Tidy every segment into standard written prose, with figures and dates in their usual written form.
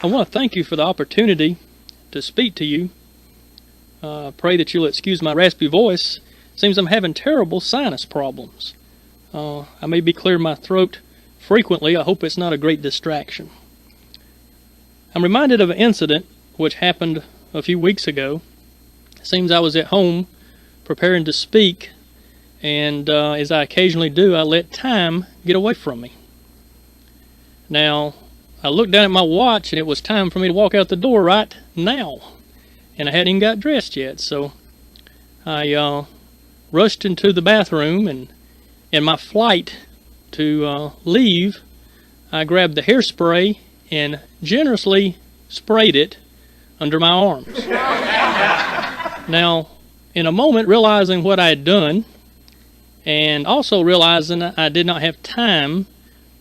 I want to thank you for the opportunity to speak to you. Pray that you'll excuse my raspy voice. Seems I'm having terrible sinus problems. I may be clearing my throat frequently. I hope it's not a great distraction. I'm reminded of an incident which happened a few weeks ago. It seems I was at home preparing to speak, and as I occasionally do, I let time get away from me. Now, I looked down at my watch, and it was time for me to walk out the door right now, and I hadn't even got dressed yet, so I rushed into the bathroom, and in my flight to leave, I grabbed the hairspray and generously sprayed it under my arms. Now, in a moment, realizing what I had done, and also realizing I did not have time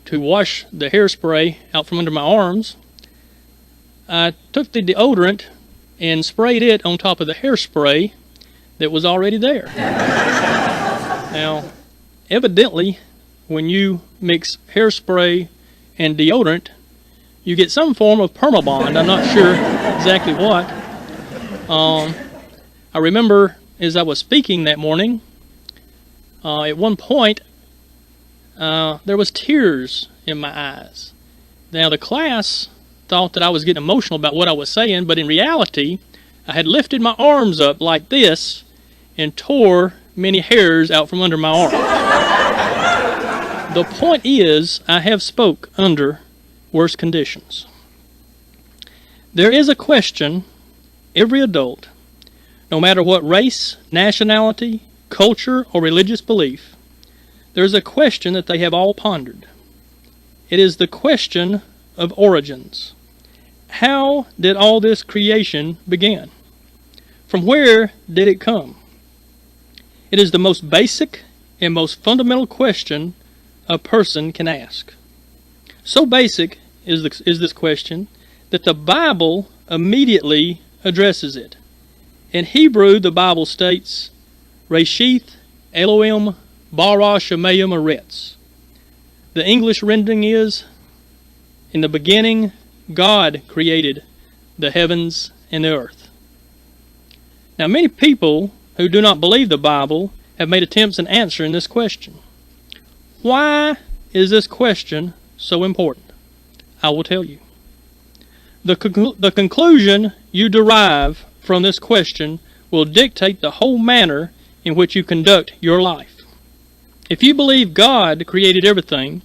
to wash the hairspray out from under my arms, I took the deodorant and sprayed it on top of the hairspray that was already there. Now, evidently, when you mix hairspray and deodorant, you get some form of permabond. I'm not sure exactly what. I remember as I was speaking that morning, at one point, there was tears in my eyes. Now, the class thought that I was getting emotional about what I was saying, but in reality, I had lifted my arms up like this and tore many hairs out from under my arms. The point is, I have spoke under worse conditions. There is a question every adult, no matter what race, nationality, culture, or religious belief, there is a question that they have all pondered. It is the question of origins. How did all this creation begin? From where did it come? It is the most basic and most fundamental question a person can ask. So basic is this question that the Bible immediately addresses it. In Hebrew, the Bible states, Reshith Elohim bara Shemayim Aretz. The English rendering is, in the beginning, God created the heavens and the earth. Now, many people who do not believe the Bible have made attempts in answering this question. Why is this question so important? I will tell you. The conclusion you derive from this question will dictate the whole manner in which you conduct your life. If you believe God created everything,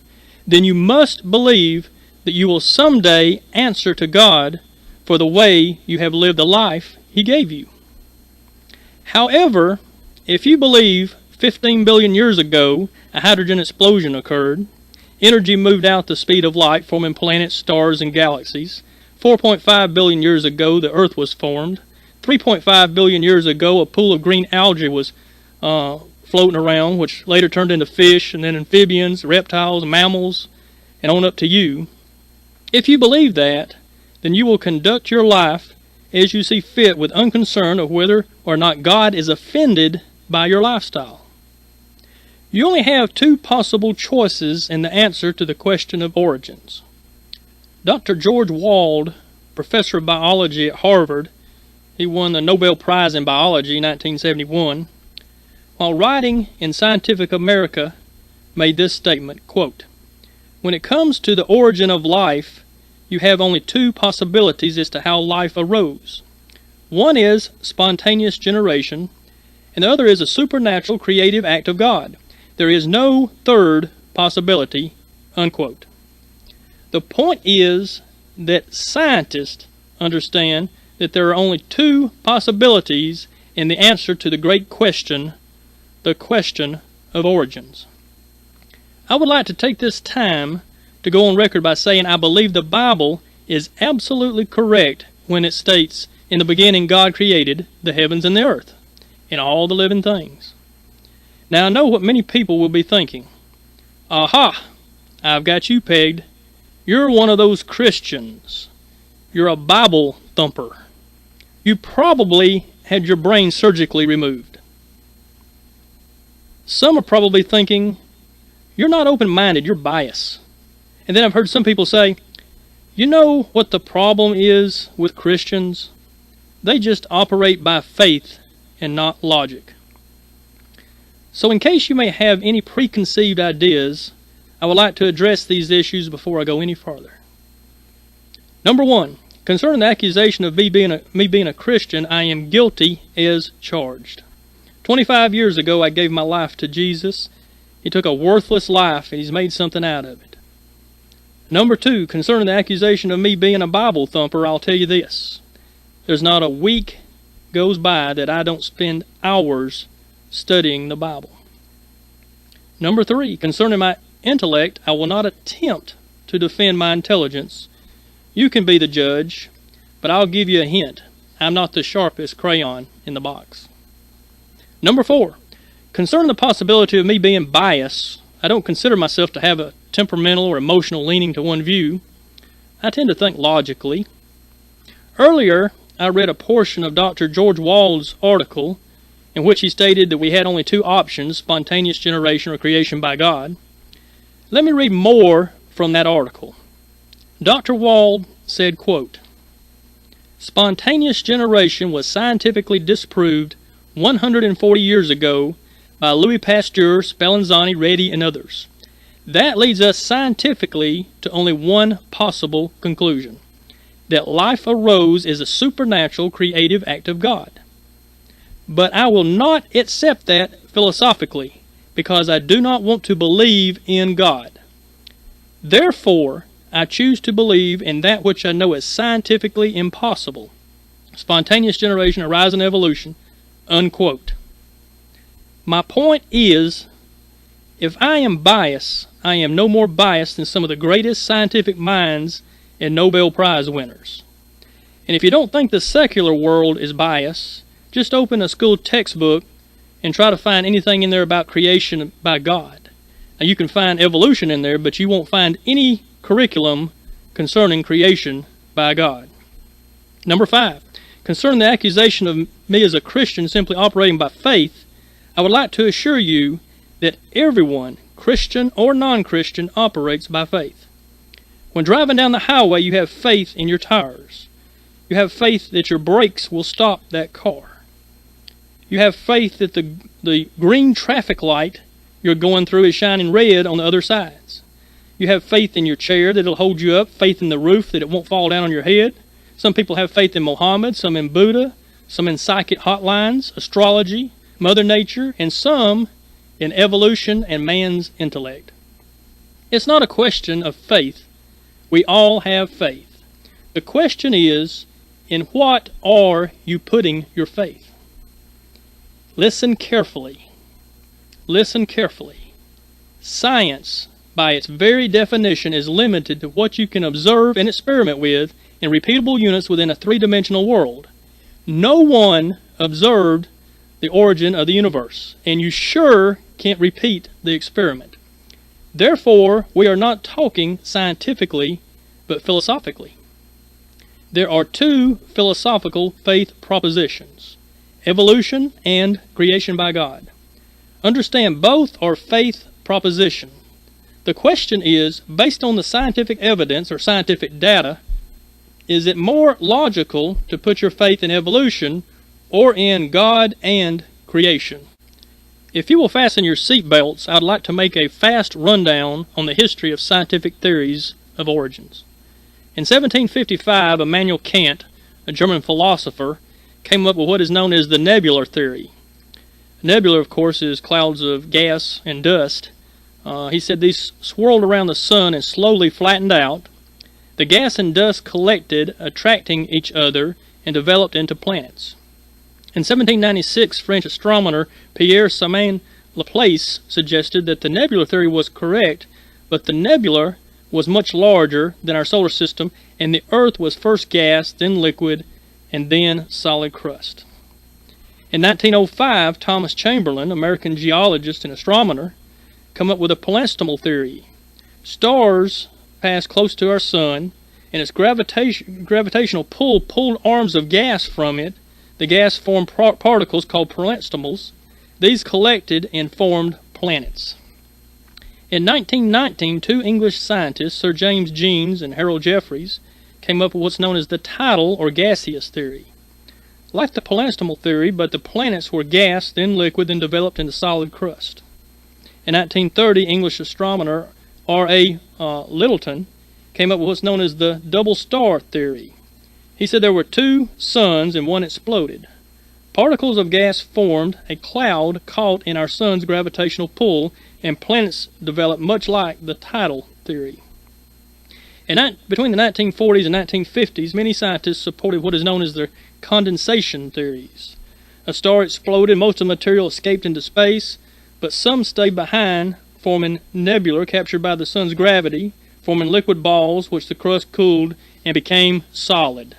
then you must believe that you will someday answer to God for the way you have lived the life He gave you. However, if you believe 15 billion years ago a hydrogen explosion occurred, energy moved out the speed of light, forming planets, stars, and galaxies, 4.5 billion years ago the Earth was formed, 3.5 billion years ago a pool of green algae was floating around, which later turned into fish, and then amphibians, reptiles, mammals, and on up to you. If you believe that, then you will conduct your life as you see fit with unconcern of whether or not God is offended by your lifestyle. You only have two possible choices in the answer to the question of origins. Dr. George Wald, professor of biology at Harvard, he won the Nobel Prize in Biology in 1971, while writing in Scientific America, made this statement, quote, "When it comes to the origin of life, you have only two possibilities as to how life arose. One is spontaneous generation, and the other is a supernatural creative act of God. There is no third possibility," unquote. The point is that scientists understand that there are only two possibilities in the answer to the great question, the question of origins. I would like to take this time to go on record by saying I believe the Bible is absolutely correct when it states, "In the beginning God created the heavens and the earth, and all the living things." Now I know what many people will be thinking. Aha! I've got you pegged. You're one of those Christians. You're a Bible thumper. You probably had your brain surgically removed. Some are probably thinking, you're not open-minded, you're biased. And then I've heard some people say, You know what the problem is with Christians? They just operate by faith and not logic. So in case you may have any preconceived ideas, I would like to address these issues before I go any further. Number one, concerning the accusation of me being a Christian, I am guilty as charged. 25 years ago, I gave my life to Jesus. He took a worthless life and He's made something out of it. Number two, concerning the accusation of me being a Bible thumper, I'll tell you this. There's not a week goes by that I don't spend hours studying the Bible. Number three, concerning my intellect, I will not attempt to defend my intelligence. You can be the judge, but I'll give you a hint. I'm not the sharpest crayon in the box. Number four, concerning the possibility of me being biased, I don't consider myself to have a temperamental or emotional leaning to one view. I tend to think logically. Earlier, I read a portion of Dr. George Wald's article in which he stated that we had only two options, spontaneous generation or creation by God. Let me read more from that article. Dr. Wald said, quote, "Spontaneous generation was scientifically disproved 140 years ago by Louis Pasteur, Spallanzani, Reddy, and others. That leads us scientifically to only one possible conclusion, that life arose as a supernatural creative act of God. But I will not accept that philosophically, because I do not want to believe in God. Therefore, I choose to believe in that which I know is scientifically impossible. Spontaneous generation, a rise in evolution." Unquote. My point is, if I am biased, I am no more biased than some of the greatest scientific minds and Nobel Prize winners. And if you don't think the secular world is biased, just open a school textbook and try to find anything in there about creation by God. Now you can find evolution in there, but you won't find any curriculum concerning creation by God. Number five, concerning the accusation of me as a Christian simply operating by faith, I would like to assure you that everyone, Christian or non-Christian, operates by faith. When driving down the highway, you have faith in your tires. You have faith that your brakes will stop that car. You have faith that the green traffic light you're going through is shining red on the other sides. You have faith in your chair that it'll hold you up, faith in the roof that it won't fall down on your head. Some people have faith in Muhammad, some in Buddha, some in psychic hotlines, astrology, Mother Nature, and some in evolution and man's intellect. It's not a question of faith. We all have faith. The question is, in what are you putting your faith? Listen carefully. Listen carefully. Science, by its very definition, is limited to what you can observe and experiment with in repeatable units within a three-dimensional world. No one observed the origin of the universe, and you sure can't repeat the experiment. Therefore, we are not talking scientifically, but philosophically. There are two philosophical faith propositions, evolution and creation by God. Understand, both are faith propositions. The question is, based on the scientific evidence or scientific data, is it more logical to put your faith in evolution or in God and creation? If you will fasten your seatbelts, I'd like to make a fast rundown on the history of scientific theories of origins. In 1755, Immanuel Kant, a German philosopher, came up with what is known as the nebular theory. Nebula, of course, is clouds of gas and dust. He said these swirled around the sun and slowly flattened out. The gas and dust collected, attracting each other, and developed into planets. In 1796, French astronomer Pierre-Simon Laplace suggested that the nebular theory was correct, but the nebula was much larger than our solar system, and the Earth was first gas, then liquid, and then solid crust. In 1905, Thomas Chamberlain, American geologist and astronomer, came up with a planetesimal theory. Stars pass close to our sun, and its gravitational pull pulled arms of gas from it. The gas formed particles called planetesimals. These collected and formed planets. In 1919, two English scientists, Sir James Jeans and Harold Jeffreys, came up with what's known as the tidal or gaseous theory. Like the planetesimal theory, but the planets were gas, then liquid, then developed into solid crust. In 1930, English astronomer R.A. Lyttelton came up with what's known as the double star theory. He said there were two suns and one exploded. Particles of gas formed a cloud caught in our sun's gravitational pull, and planets developed much like the tidal theory. Between the 1940s and 1950s, many scientists supported what is known as the condensation theories. A star exploded, most of the material escaped into space, but some stayed behind, forming nebula captured by the sun's gravity, forming liquid balls which the crust cooled and became solid.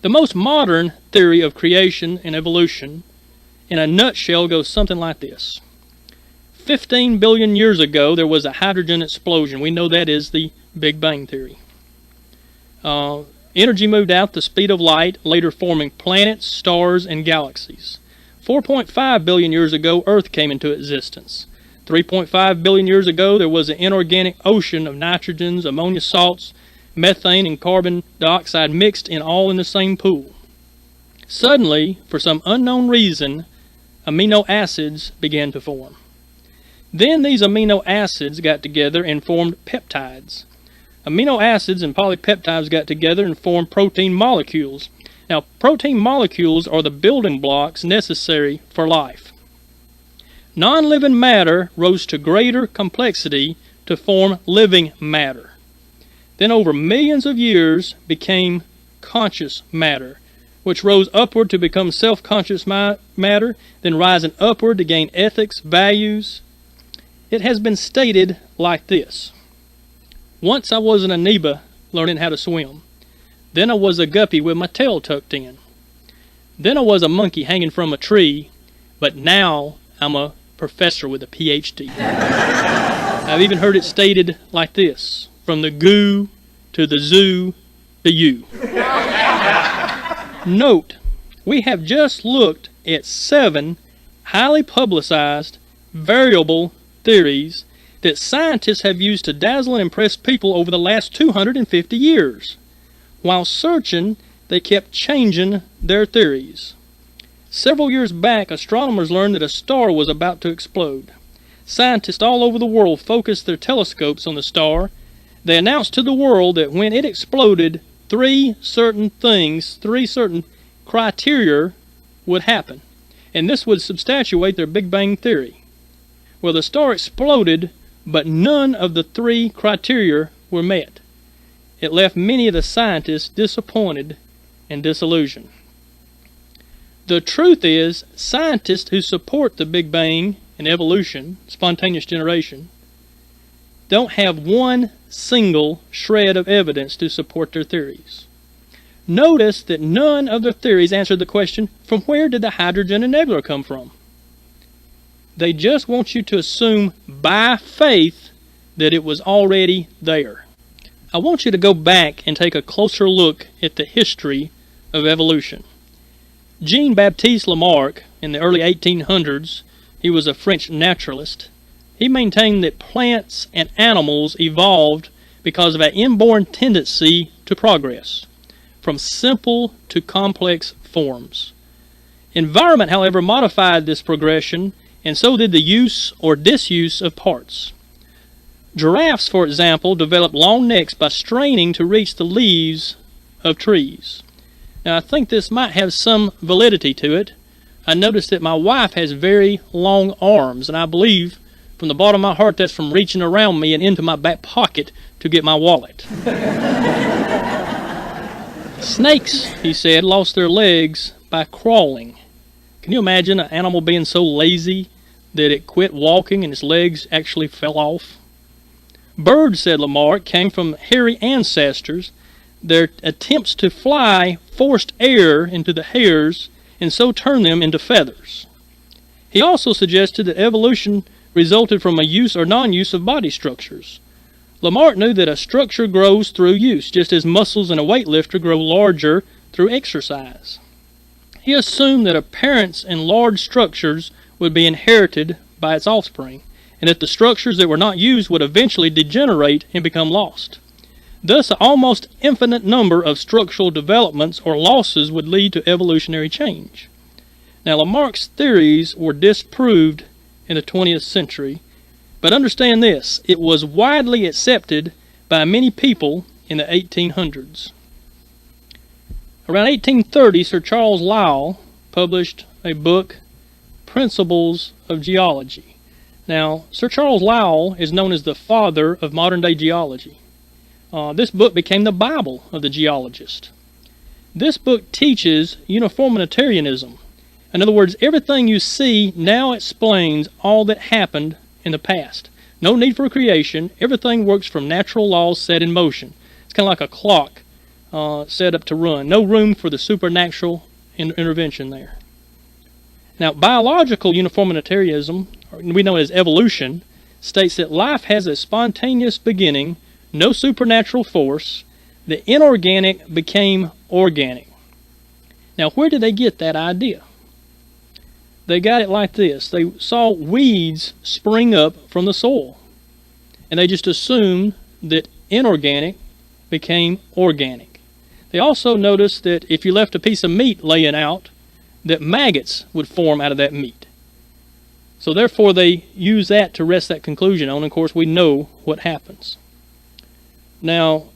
The most modern theory of creation and evolution, in a nutshell, goes something like this. 15 billion years ago, there was a hydrogen explosion. We know that is the Big Bang Theory. Energy moved out the speed of light, later forming planets, stars, and galaxies. 4.5 billion years ago, Earth came into existence. 3.5 billion years ago, there was an inorganic ocean of nitrogens, ammonia salts, methane, and carbon dioxide mixed all in the same pool. Suddenly, for some unknown reason, amino acids began to form. Then these amino acids got together and formed peptides. Amino acids and polypeptides got together and formed protein molecules. Now, protein molecules are the building blocks necessary for life. Non-living matter rose to greater complexity to form living matter. Then over millions of years became conscious matter, which rose upward to become self-conscious matter, then rising upward to gain ethics, values. It has been stated like this. Once I was an amoeba learning how to swim. Then I was a guppy with my tail tucked in. Then I was a monkey hanging from a tree, but now I'm a professor with a PhD. I've even heard it stated like this, from the goo to the zoo to you. Note, we have just looked at 7 highly publicized variable theories that scientists have used to dazzle and impress people over the last 250 years. While searching, they kept changing their theories. Several years back, astronomers learned that a star was about to explode. Scientists all over the world focused their telescopes on the star. They announced to the world that when it exploded, 3 certain criteria would happen, and this would substantiate their Big Bang Theory. Well, the star exploded, but none of the 3 criteria were met. It left many of the scientists disappointed and disillusioned. The truth is, scientists who support the Big Bang and evolution, spontaneous generation, don't have one single shred of evidence to support their theories. Notice that none of their theories answer the question, from where did the hydrogen and nebula come from? They just want you to assume by faith that it was already there. I want you to go back and take a closer look at the history of evolution. Jean-Baptiste Lamarck, in the early 1800s, he was a French naturalist. He maintained that plants and animals evolved because of an inborn tendency to progress, from simple to complex forms. Environment, however, modified this progression, and so did the use or disuse of parts. Giraffes, for example, developed long necks by straining to reach the leaves of trees. Now, I think this might have some validity to it. I noticed that my wife has very long arms, and I believe from the bottom of my heart that's from reaching around me and into my back pocket to get my wallet. Snakes, he said, lost their legs by crawling. Can you imagine an animal being so lazy that it quit walking and its legs actually fell off? Birds, said Lamarck, came from hairy ancestors. Their attempts to fly forced air into the hairs and so turned them into feathers. He also suggested that evolution resulted from a use or non-use of body structures. Lamarck knew that a structure grows through use, just as muscles in a weightlifter grow larger through exercise. He assumed that appearance in large structures would be inherited by its offspring, and that the structures that were not used would eventually degenerate and become lost. Thus, an almost infinite number of structural developments or losses would lead to evolutionary change. Now, Lamarck's theories were disproved in the 20th century, but understand this, it was widely accepted by many people in the 1800s. Around 1830, Sir Charles Lyell published a book, Principles of Geology. Now, Sir Charles Lyell is known as the father of modern-day geology. This book became the Bible of the geologist. This book teaches uniformitarianism. In other words, everything you see now explains all that happened in the past. No need for creation. Everything works from natural laws set in motion. It's kind of like a clock set up to run. No room for the supernatural intervention there. Now, biological uniformitarianism, we know it as evolution, states that life has a spontaneous beginning, no supernatural force. The inorganic became organic. Now, where did they get that idea? They got it like this. They saw weeds spring up from the soil, and they just assumed that inorganic became organic. They also noticed that if you left a piece of meat laying out, that maggots would form out of that meat. So therefore they use that to rest that conclusion on, and of course we know what happens. Now,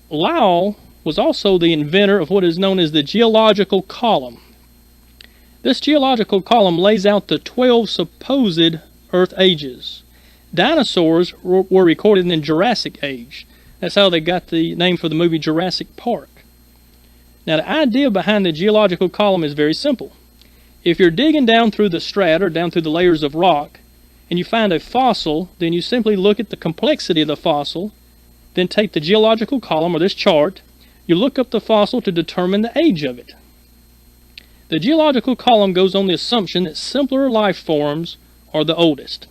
Lyell was also the inventor of what is known as the geological column. This geological column lays out the 12 supposed Earth ages. Dinosaurs were recorded in the Jurassic Age. That's how they got the name for the movie Jurassic Park. Now, the idea behind the geological column is very simple. If you're digging down through the strata or down through the layers of rock and you find a fossil, then you simply look at the complexity of the fossil, then take the geological column or this chart, you look up the fossil to determine the age of it. The geological column goes on the assumption that simpler life forms are the oldest.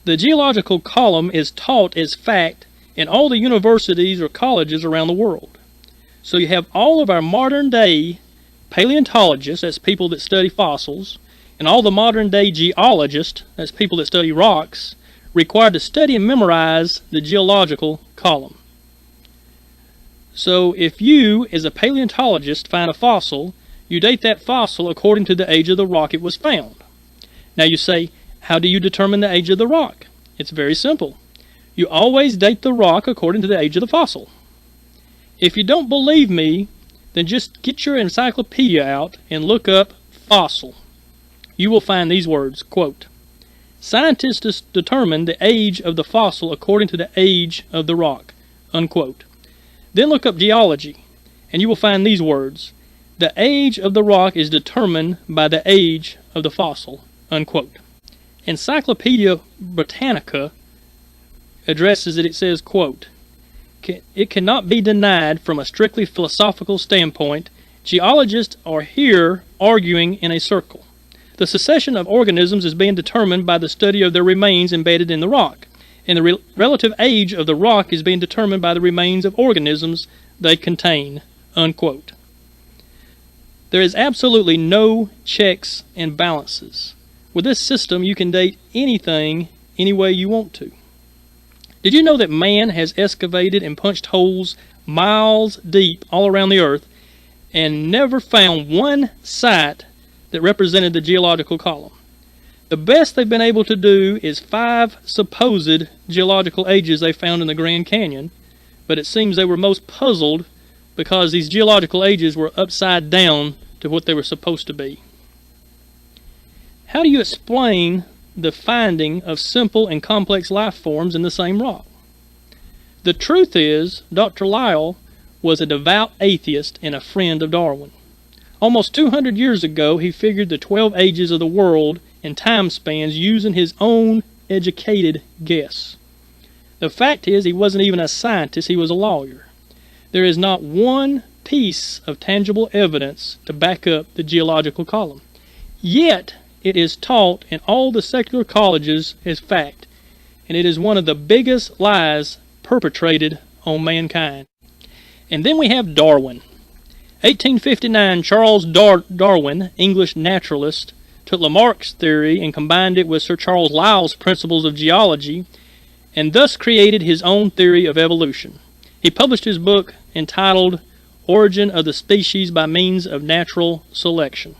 The geological column is taught as fact in all the universities or colleges around the world. So you have all of our modern day paleontologists, that's people that study fossils, and all the modern day geologists, that's people that study rocks, required to study and memorize the geological column. So if you, as a paleontologist, find a fossil, you date that fossil according to the age of the rock it was found. Now you say, how do you determine the age of the rock? It's very simple. You always date the rock according to the age of the fossil. If you don't believe me, then just get your encyclopedia out and look up fossil. You will find these words, quote, scientists determine the age of the fossil according to the age of the rock, unquote. Then look up geology, and you will find these words, the age of the rock is determined by the age of the fossil, unquote. Encyclopedia Britannica addresses it, it says, quote, it cannot be denied from a strictly philosophical standpoint, geologists are here arguing in a circle. The succession of organisms is being determined by the study of their remains embedded in the rock, and the relative age of the rock is being determined by the remains of organisms they contain, unquote. There is absolutely no checks and balances. With this system, you can date anything any way you want to. Did you know that man has excavated and punched holes miles deep all around the earth and never found one site that represented the geological column? The best they've been able to do is 5 supposed geological ages they found in the Grand Canyon, but it seems they were most puzzled because these geological ages were upside down to what they were supposed to be. How do you explain the finding of simple and complex life forms in the same rock? The truth is, Dr. Lyell was a devout atheist and a friend of Darwin. Almost 200 years ago, he figured the 12 ages of the world in time spans using his own educated guess. The fact is, he wasn't even a scientist, he was a lawyer. There is not one piece of tangible evidence to back up the geological column. Yet, it is taught in all the secular colleges as fact, and it is one of the biggest lies perpetrated on mankind. And then we have Darwin. 1859, Charles Darwin, English naturalist, took Lamarck's theory and combined it with Sir Charles Lyell's principles of geology, and thus created his own theory of evolution. He published his book entitled Origin of the Species by Means of Natural Selection.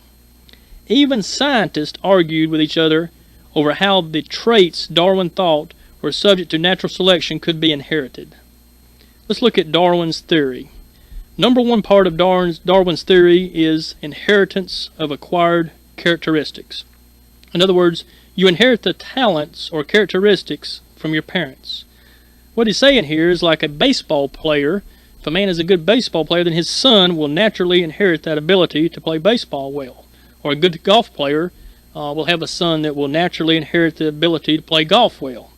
Even scientists argued with each other over how the traits Darwin thought were subject to natural selection could be inherited. Let's look at Darwin's theory. Number one part of Darwin's theory is inheritance of acquired characteristics. In other words, you inherit the talents or characteristics from your parents. What he's saying here is like a baseball player. If a man is a good baseball player, then his son will naturally inherit that ability to play baseball well. Or a good golf player will have a son that will naturally inherit the ability to play golf well.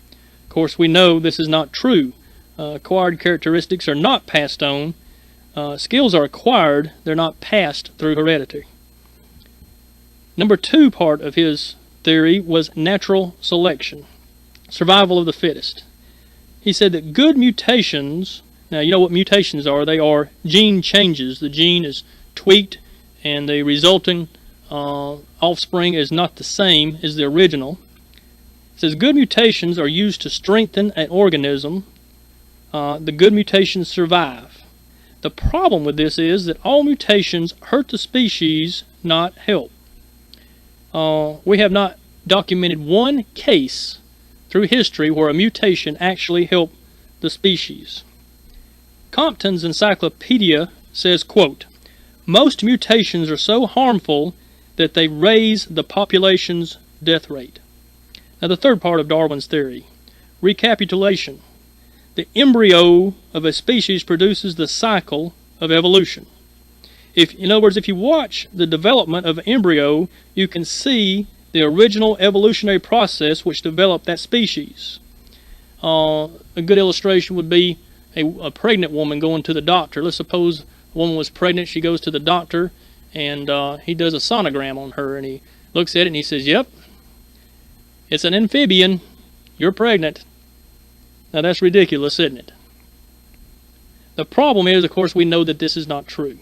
Of course, we know this is not true. Acquired characteristics are not passed on. Skills are acquired, they're not passed through heredity. Number two part of his theory was natural selection, survival of the fittest. He said that good mutations, now you know what mutations are, they are gene changes. The gene is tweaked and the resulting offspring is not the same as the original. It says good mutations are used to strengthen an organism. The good mutations survive. The problem with this is that all mutations hurt the species, not help. We have not documented one case through history where a mutation actually helped the species. Compton's encyclopedia says, quote, most mutations are so harmful that they raise the population's death rate. Now the third part of Darwin's theory, recapitulation. The embryo of a species produces the cycle of evolution. In other words, if you watch the development of an embryo, you can see the original evolutionary process which developed that species. A good illustration would be a pregnant woman going to the doctor. Let's suppose a woman was pregnant, she goes to the doctor, and he does a sonogram on her, and he looks at it and he says, yep, it's an amphibian, you're pregnant. Now that's ridiculous, isn't it? The problem is, of course, we know that this is not true.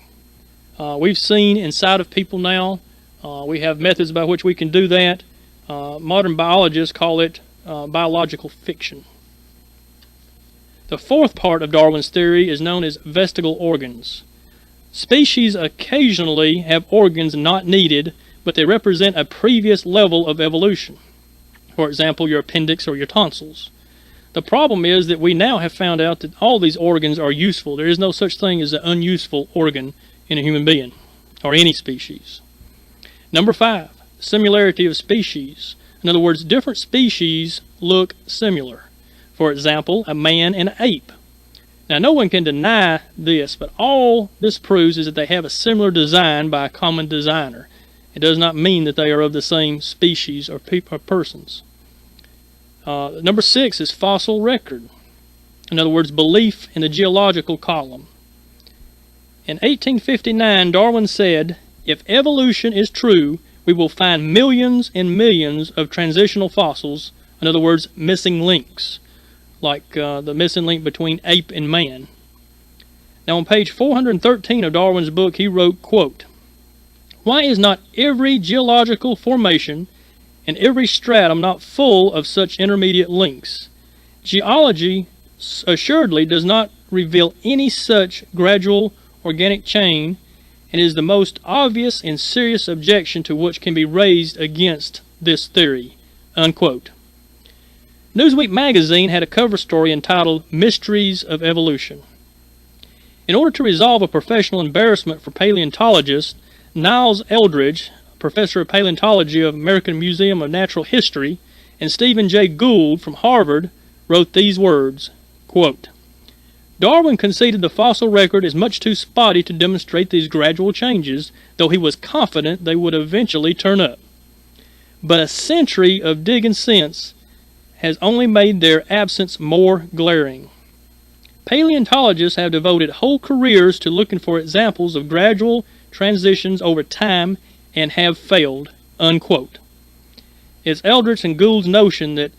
We've seen inside of people now. We have methods by which we can do that. Modern biologists call it biological fiction. The fourth part of Darwin's theory is known as vestigial organs. Species occasionally have organs not needed, but they represent a previous level of evolution. For example, your appendix or your tonsils. The problem is that we now have found out that all these organs are useful. There is no such thing as an unuseful organ in a human being or any species. Number 5, similarity of species. In other words, different species look similar. For example, a man and an ape. Now, no one can deny this, but all this proves is that they have a similar design by a common designer. It does not mean that they are of the same species or persons. Number 6 is fossil record. In other words, belief in the geological column. In 1859, Darwin said, if evolution is true, we will find millions and millions of transitional fossils, in other words, missing links, like the missing link between ape and man. Now on page 413 of Darwin's book, he wrote, quote, why is not every geological formation and every stratum not full of such intermediate links? Geology assuredly does not reveal any such gradual organic chain, and is the most obvious and serious objection to which can be raised against this theory, unquote. Newsweek magazine had a cover story entitled Mysteries of Evolution. In order to resolve a professional embarrassment for paleontologists, Niles Eldridge, professor of paleontology of American Museum of Natural History, and Stephen Jay Gould from Harvard wrote these words, quote, Darwin conceded the fossil record is much too spotty to demonstrate these gradual changes, though he was confident they would eventually turn up. But a century of digging since has only made their absence more glaring. Paleontologists have devoted whole careers to looking for examples of gradual transitions over time and have failed, unquote. It's Eldridge and Gould's notion that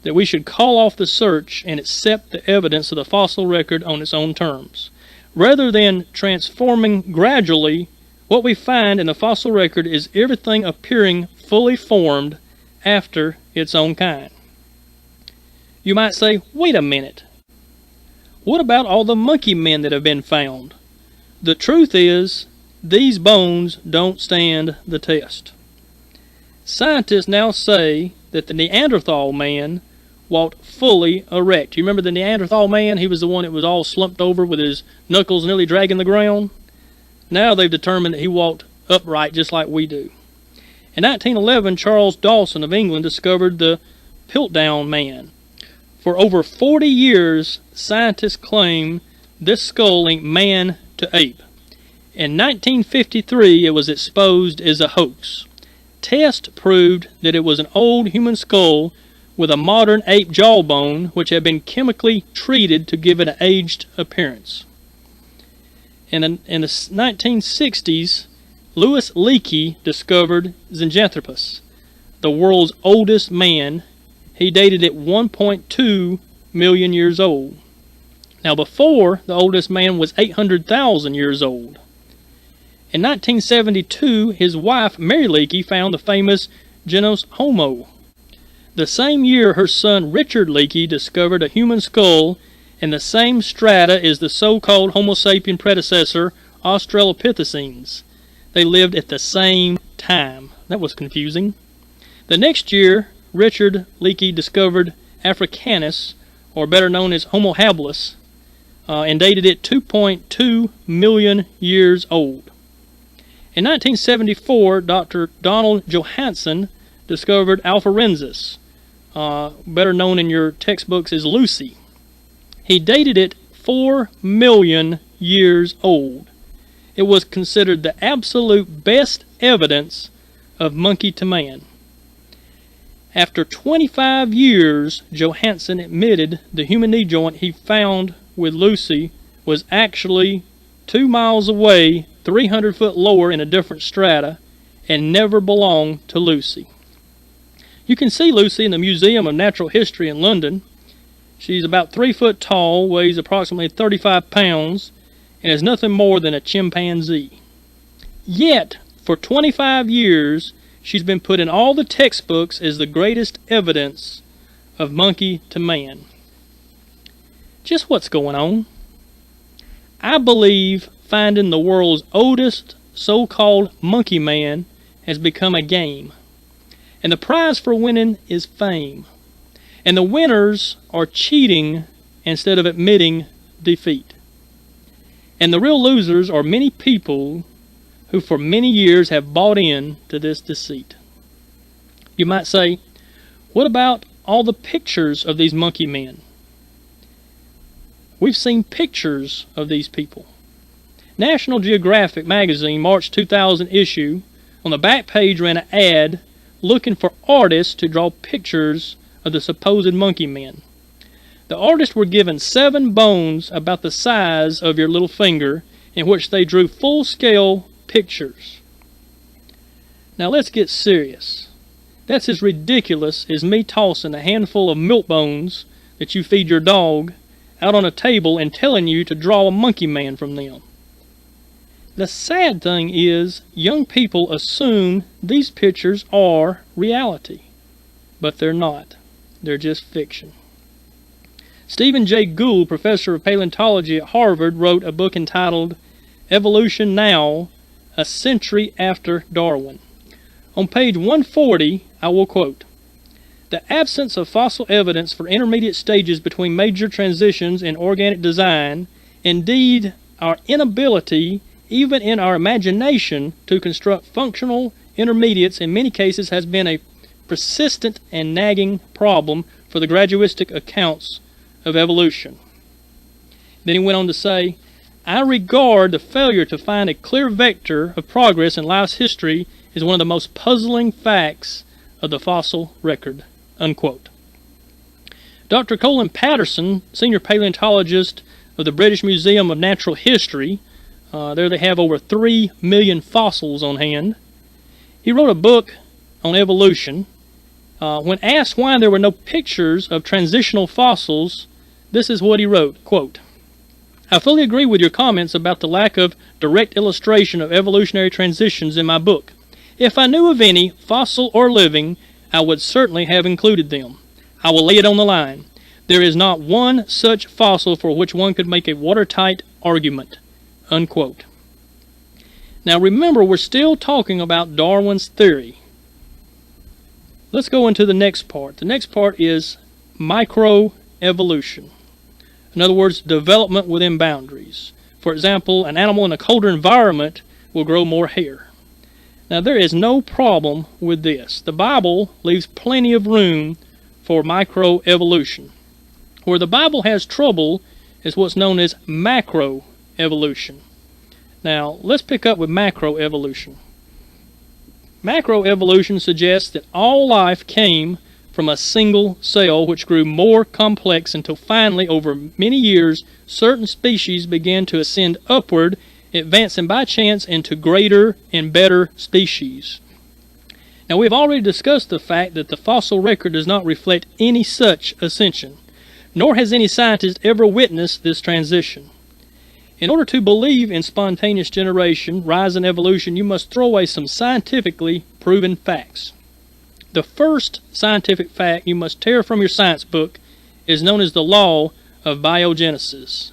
we should call off the search and accept the evidence of the fossil record on its own terms. Rather than transforming gradually, what we find in the fossil record is everything appearing fully formed after its own kind. You might say, wait a minute. What about all the monkey men that have been found? The truth is, these bones don't stand the test. Scientists now say that the Neanderthal man walked fully erect. You remember the Neanderthal man? He was the one that was all slumped over with his knuckles nearly dragging the ground. Now they've determined that he walked upright just like we do. In 1911, Charles Dawson of England discovered the Piltdown man. For over 40 years, scientists claim this skull linked man to ape. In 1953, it was exposed as a hoax. Tests proved that it was an old human skull with a modern ape jawbone, which had been chemically treated to give it an aged appearance. In the 1960s, Louis Leakey discovered Zinjanthropus, the world's oldest man. He dated it 1.2 million years old. Now before, the oldest man was 800,000 years old. In 1972, his wife, Mary Leakey, found the famous genus Homo. The same year, her son, Richard Leakey, discovered a human skull in the same strata as the so-called Homo sapien predecessor, Australopithecines. They lived at the same time. That was confusing. The next year, Richard Leakey discovered Africanus, or better known as Homo habilis, and dated it 2.2 million years old. In 1974, Dr. Donald Johanson discovered Alpharensis, better known in your textbooks as Lucy. He dated it 4 million years old. It was considered the absolute best evidence of monkey to man. After 25 years, Johansen admitted the human knee joint he found with Lucy was actually 2 miles away, 300 foot lower in a different strata, and never belonged to Lucy. You can see Lucy in the Museum of Natural History in London. She's about 3 foot tall, weighs approximately 35 pounds, and is nothing more than a chimpanzee. Yet, for 25 years, she's been put in all the textbooks as the greatest evidence of monkey to man. Just what's going on? I believe finding the world's oldest so-called monkey man has become a game. And the prize for winning is fame. And the winners are cheating instead of admitting defeat. And the real losers are many people who for many years have bought in to this deceit. You might say, what about all the pictures of these monkey men? We've seen pictures of these people. National Geographic magazine, March 2000 issue, on the back page ran an ad looking for artists to draw pictures of the supposed monkey men. The artists were given 7 bones about the size of your little finger, in which they drew full-scale pictures. Now let's get serious. That's as ridiculous as me tossing a handful of milk bones that you feed your dog out on a table and telling you to draw a monkey man from them. The sad thing is, young people assume these pictures are reality, but they're not. They're just fiction. Stephen Jay Gould, professor of paleontology at Harvard, wrote a book entitled Evolution Now, a Century After Darwin. On page 140, I will quote, "The absence of fossil evidence for intermediate stages between major transitions in organic design, indeed our inability, even in our imagination, to construct functional intermediates in many cases has been a persistent and nagging problem for the graduistic accounts of evolution." Then he went on to say, "I regard the failure to find a clear vector of progress in life's history as one of the most puzzling facts of the fossil record." Unquote. Dr. Colin Patterson, senior paleontologist of the British Museum of Natural History, there they have over 3 million fossils on hand. He wrote a book on evolution. When asked why there were no pictures of transitional fossils, this is what he wrote, quote, "I fully agree with your comments about the lack of direct illustration of evolutionary transitions in my book. If I knew of any, fossil or living, I would certainly have included them. I will lay it on the line. There is not one such fossil for which one could make a watertight argument." Unquote. Now remember, we're still talking about Darwin's theory. Let's go into the next part. The next part is microevolution. In other words, development within boundaries. For example, an animal in a colder environment will grow more hair. Now there is no problem with this. The Bible leaves plenty of room for microevolution. Where the Bible has trouble is what's known as macroevolution. Now let's pick up with macroevolution. Macroevolution suggests that all life came from a single cell which grew more complex until finally, over many years, certain species began to ascend upward, advancing by chance into greater and better species. Now we've already discussed the fact that the fossil record does not reflect any such ascension, nor has any scientist ever witnessed this transition. In order to believe in spontaneous generation, rise, and evolution, you must throw away some scientifically proven facts. The first scientific fact you must tear from your science book is known as the law of biogenesis.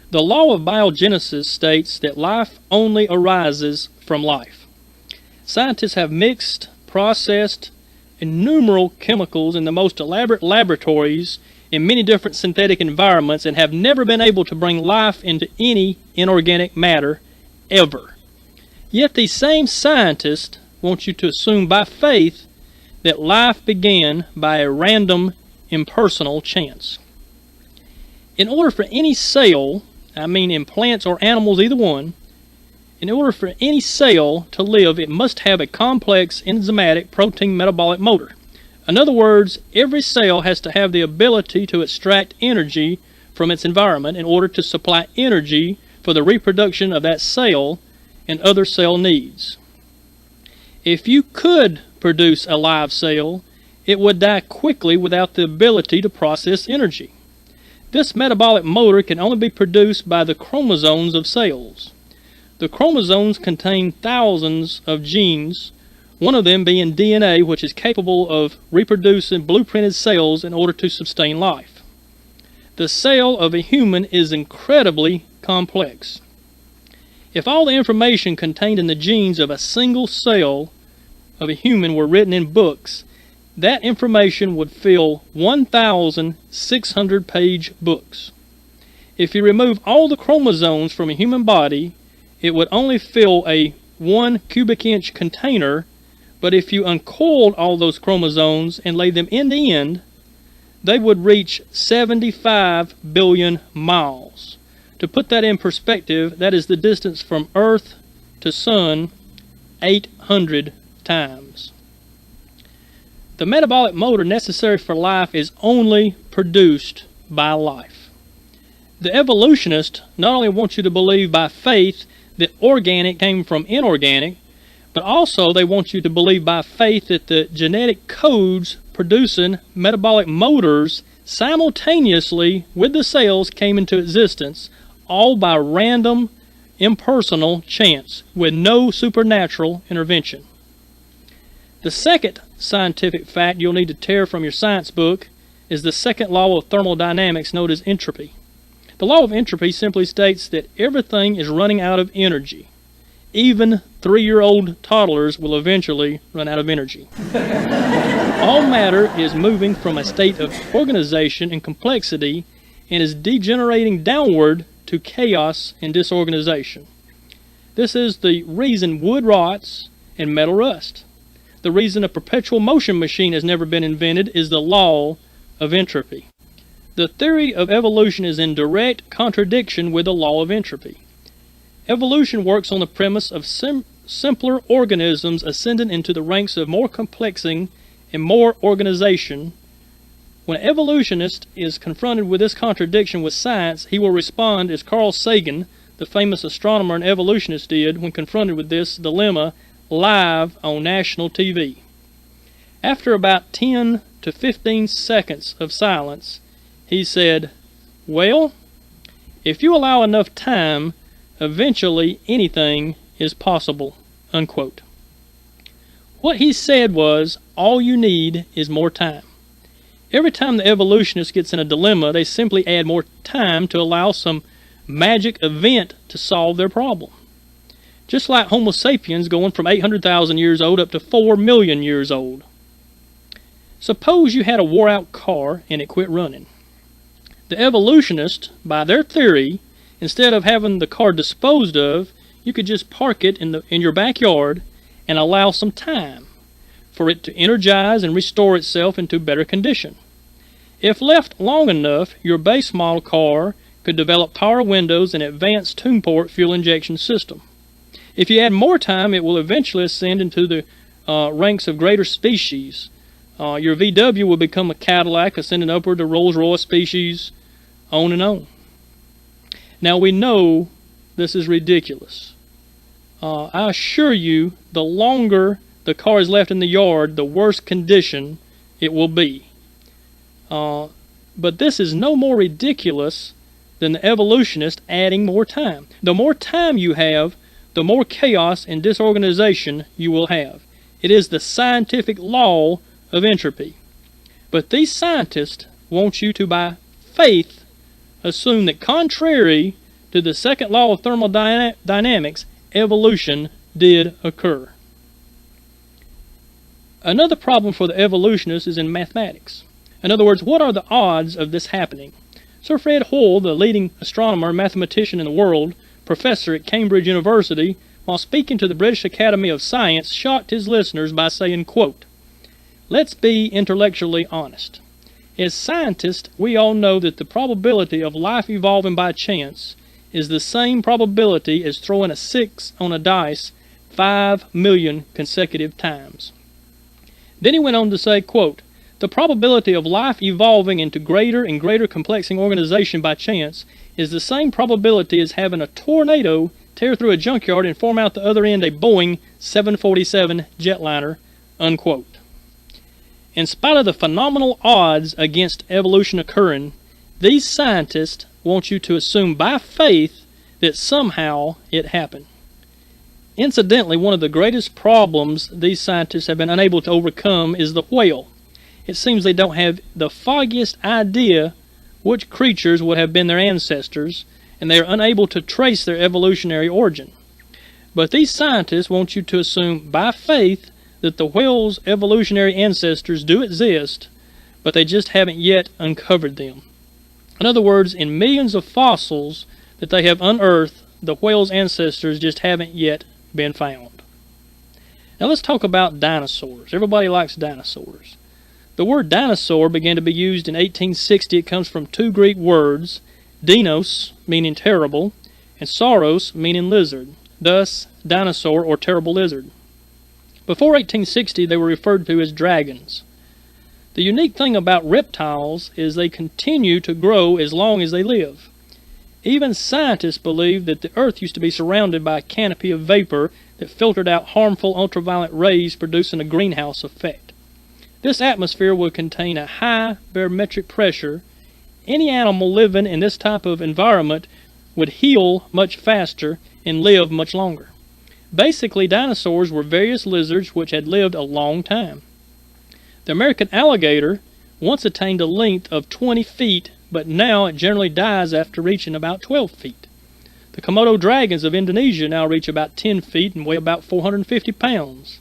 The law of biogenesis states that life only arises from life. Scientists have mixed, processed, innumerable chemicals in the most elaborate laboratories in many different synthetic environments and have never been able to bring life into any inorganic matter ever. Yet these same scientists want you to assume by faith that life began by a random, impersonal chance. In order for any cell, I mean in plants or animals, either one, in order for any cell to live, it must have a complex enzymatic protein metabolic motor. In other words, every cell has to have the ability to extract energy from its environment in order to supply energy for the reproduction of that cell and other cell needs. If you could produce a live cell, it would die quickly without the ability to process energy. This metabolic motor can only be produced by the chromosomes of cells. The chromosomes contain thousands of genes, one of them being DNA, which is capable of reproducing blueprinted cells in order to sustain life. The cell of a human is incredibly complex. If all the information contained in the genes of a single cell of a human were written in books, that information would fill 1,600-page books. If you remove all the chromosomes from a human body, it would only fill a 1 cubic inch container, but if you uncoiled all those chromosomes and laid them end to end, they would reach 75 billion miles. To put that in perspective, that is the distance from Earth to Sun 800 times. The metabolic motor necessary for life is only produced by life. The evolutionists not only want you to believe by faith that organic came from inorganic, but also they want you to believe by faith that the genetic codes producing metabolic motors simultaneously with the cells came into existence, all by random, impersonal chance, with no supernatural intervention. The second scientific fact you'll need to tear from your science book is the second law of thermodynamics, known as entropy. The law of entropy simply states that everything is running out of energy. Even 3-year-old toddlers will eventually run out of energy. All matter is moving from a state of organization and complexity and is degenerating downward to chaos and disorganization. This is the reason wood rots and metal rust. The reason a perpetual motion machine has never been invented is the law of entropy. The theory of evolution is in direct contradiction with the law of entropy. Evolution works on the premise of simpler organisms ascending into the ranks of more complexing and more organization. When an evolutionist is confronted with this contradiction with science, he will respond as Carl Sagan, the famous astronomer and evolutionist, did when confronted with this dilemma live on national TV. After about 10 to 15 seconds of silence, he said, "Well, if you allow enough time, eventually anything is possible." Unquote. What he said was, all you need is more time. Every time the evolutionist gets in a dilemma, they simply add more time to allow some magic event to solve their problem. Just like Homo sapiens going from 800,000 years old up to 4 million years old. Suppose you had a wore-out car and it quit running. The evolutionists, by their theory, instead of having the car disposed of, you could just park it in your backyard and allow some time for it to energize and restore itself into better condition. If left long enough, your base model car could develop power windows and advanced two-port fuel injection system. If you add more time, it will eventually ascend into the ranks of greater species. Your VW will become a Cadillac, ascending upward to Rolls-Royce species, on and on. Now we know this is ridiculous. I assure you, the longer the car is left in the yard, the worse condition it will be. But this is no more ridiculous than the evolutionist adding more time. The more time you have, the more chaos and disorganization you will have. It is the scientific law of entropy. But these scientists want you to, by faith, assume that contrary to the second law of thermodynamics, evolution did occur. Another problem for the evolutionists is in mathematics. In other words, what are the odds of this happening? Sir Fred Hoyle, the leading astronomer and mathematician in the world, professor at Cambridge University, while speaking to the British Academy of Science, shocked his listeners by saying, quote, "Let's be intellectually honest. As scientists, we all know that the probability of life evolving by chance is the same probability as throwing a 6 on a dice 5 million consecutive times." Then he went on to say, quote, "The probability of life evolving into greater and greater complexing organization by chance is the same probability as having a tornado tear through a junkyard and form out the other end a Boeing 747 jetliner," unquote. In spite of the phenomenal odds against evolution occurring, these scientists want you to assume by faith that somehow it happened. Incidentally, one of the greatest problems these scientists have been unable to overcome is the whale. It seems they don't have the foggiest idea which creatures would have been their ancestors, and they are unable to trace their evolutionary origin. But these scientists want you to assume by faith that the whale's evolutionary ancestors do exist, but they just haven't yet uncovered them. In other words, in millions of fossils that they have unearthed, the whale's ancestors just haven't yet been found. Now let's talk about dinosaurs. Everybody likes dinosaurs. The word dinosaur began to be used in 1860. It comes from two Greek words, dinos, meaning terrible, and sauros, meaning lizard. Thus, dinosaur or terrible lizard. Before 1860, they were referred to as dragons. The unique thing about reptiles is they continue to grow as long as they live. Even scientists believe that the Earth used to be surrounded by a canopy of vapor that filtered out harmful ultraviolet rays, producing a greenhouse effect. This atmosphere would contain a high barometric pressure. Any animal living in this type of environment would heal much faster and live much longer. Basically, dinosaurs were various lizards which had lived a long time. The American alligator once attained a length of 20 feet, but now it generally dies after reaching about 12 feet. The Komodo dragons of Indonesia now reach about 10 feet and weigh about 450 pounds.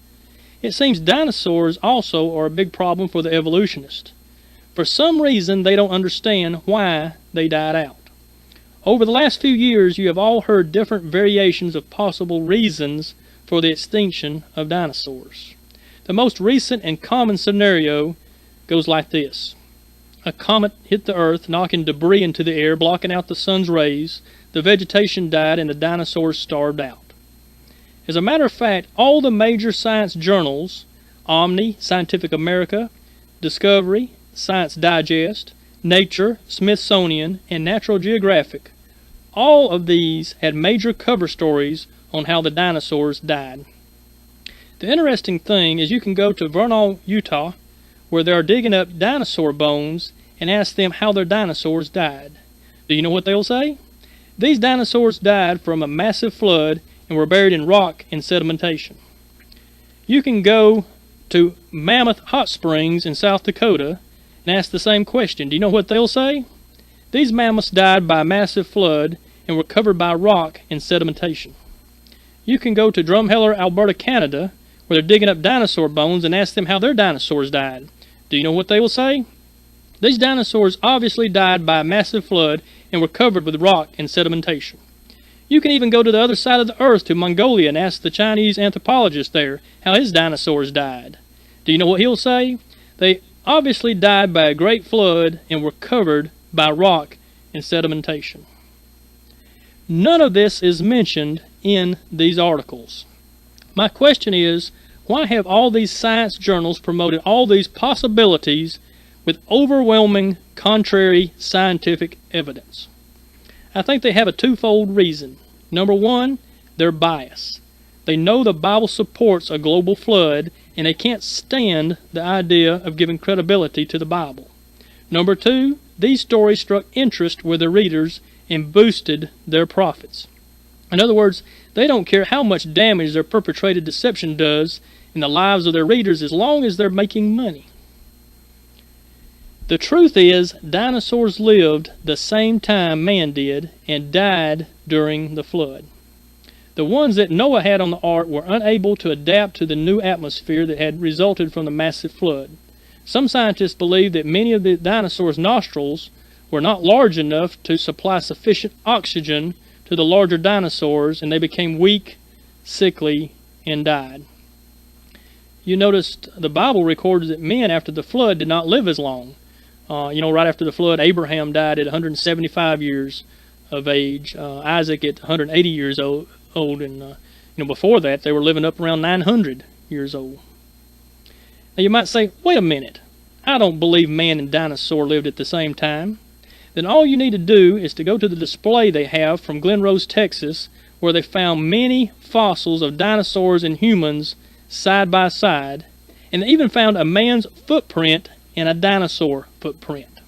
It seems dinosaurs also are a big problem for the evolutionists. For some reason, they don't understand why they died out. Over the last few years, you have all heard different variations of possible reasons for the extinction of dinosaurs. The most recent and common scenario goes like this. A comet hit the Earth, knocking debris into the air, blocking out the sun's rays. The vegetation died and the dinosaurs starved out. As a matter of fact, all the major science journals, Omni, Scientific America, Discovery, Science Digest, Nature, Smithsonian, and Natural Geographic, all of these had major cover stories on how the dinosaurs died. The interesting thing is you can go to Vernal, Utah, where they are digging up dinosaur bones and ask them how their dinosaurs died. Do you know what they'll say? These dinosaurs died from a massive flood and were buried in rock and sedimentation. You can go to Mammoth Hot Springs in South Dakota and ask the same question. Do you know what they'll say? These mammoths died by a massive flood and were covered by rock and sedimentation. You can go to Drumheller, Alberta, Canada, where they're digging up dinosaur bones, and ask them how their dinosaurs died. Do you know what they will say? These dinosaurs obviously died by a massive flood and were covered with rock and sedimentation. You can even go to the other side of the earth, to Mongolia, and ask the Chinese anthropologist there how his dinosaurs died. Do you know what he'll say? They obviously died by a great flood and were covered by rock and sedimentation. None of this is mentioned in these articles. My question is, why have all these science journals promoted all these possibilities with overwhelming contrary scientific evidence? I think they have a twofold reason. Number one, their bias. They know the Bible supports a global flood, and they can't stand the idea of giving credibility to the Bible. Number two, these stories struck interest with their readers and boosted their profits. In other words, they don't care how much damage their perpetrated deception does in the lives of their readers as long as they're making money. The truth is, dinosaurs lived the same time man did and died during the flood. The ones that Noah had on the ark were unable to adapt to the new atmosphere that had resulted from the massive flood. Some scientists believe that many of the dinosaurs' nostrils were not large enough to supply sufficient oxygen to the larger dinosaurs, and they became weak, sickly, and died. You noticed the Bible records that men after the flood did not live as long. Right after the flood, Abraham died at 175 years of age, Isaac at 180 years old, and before that they were living up around 900 years old. Now you might say, wait a minute, I don't believe man and dinosaur lived at the same time. Then all you need to do is to go to the display they have from Glen Rose, Texas, where they found many fossils of dinosaurs and humans side by side, and they even found a man's footprint and a dinosaur footprint.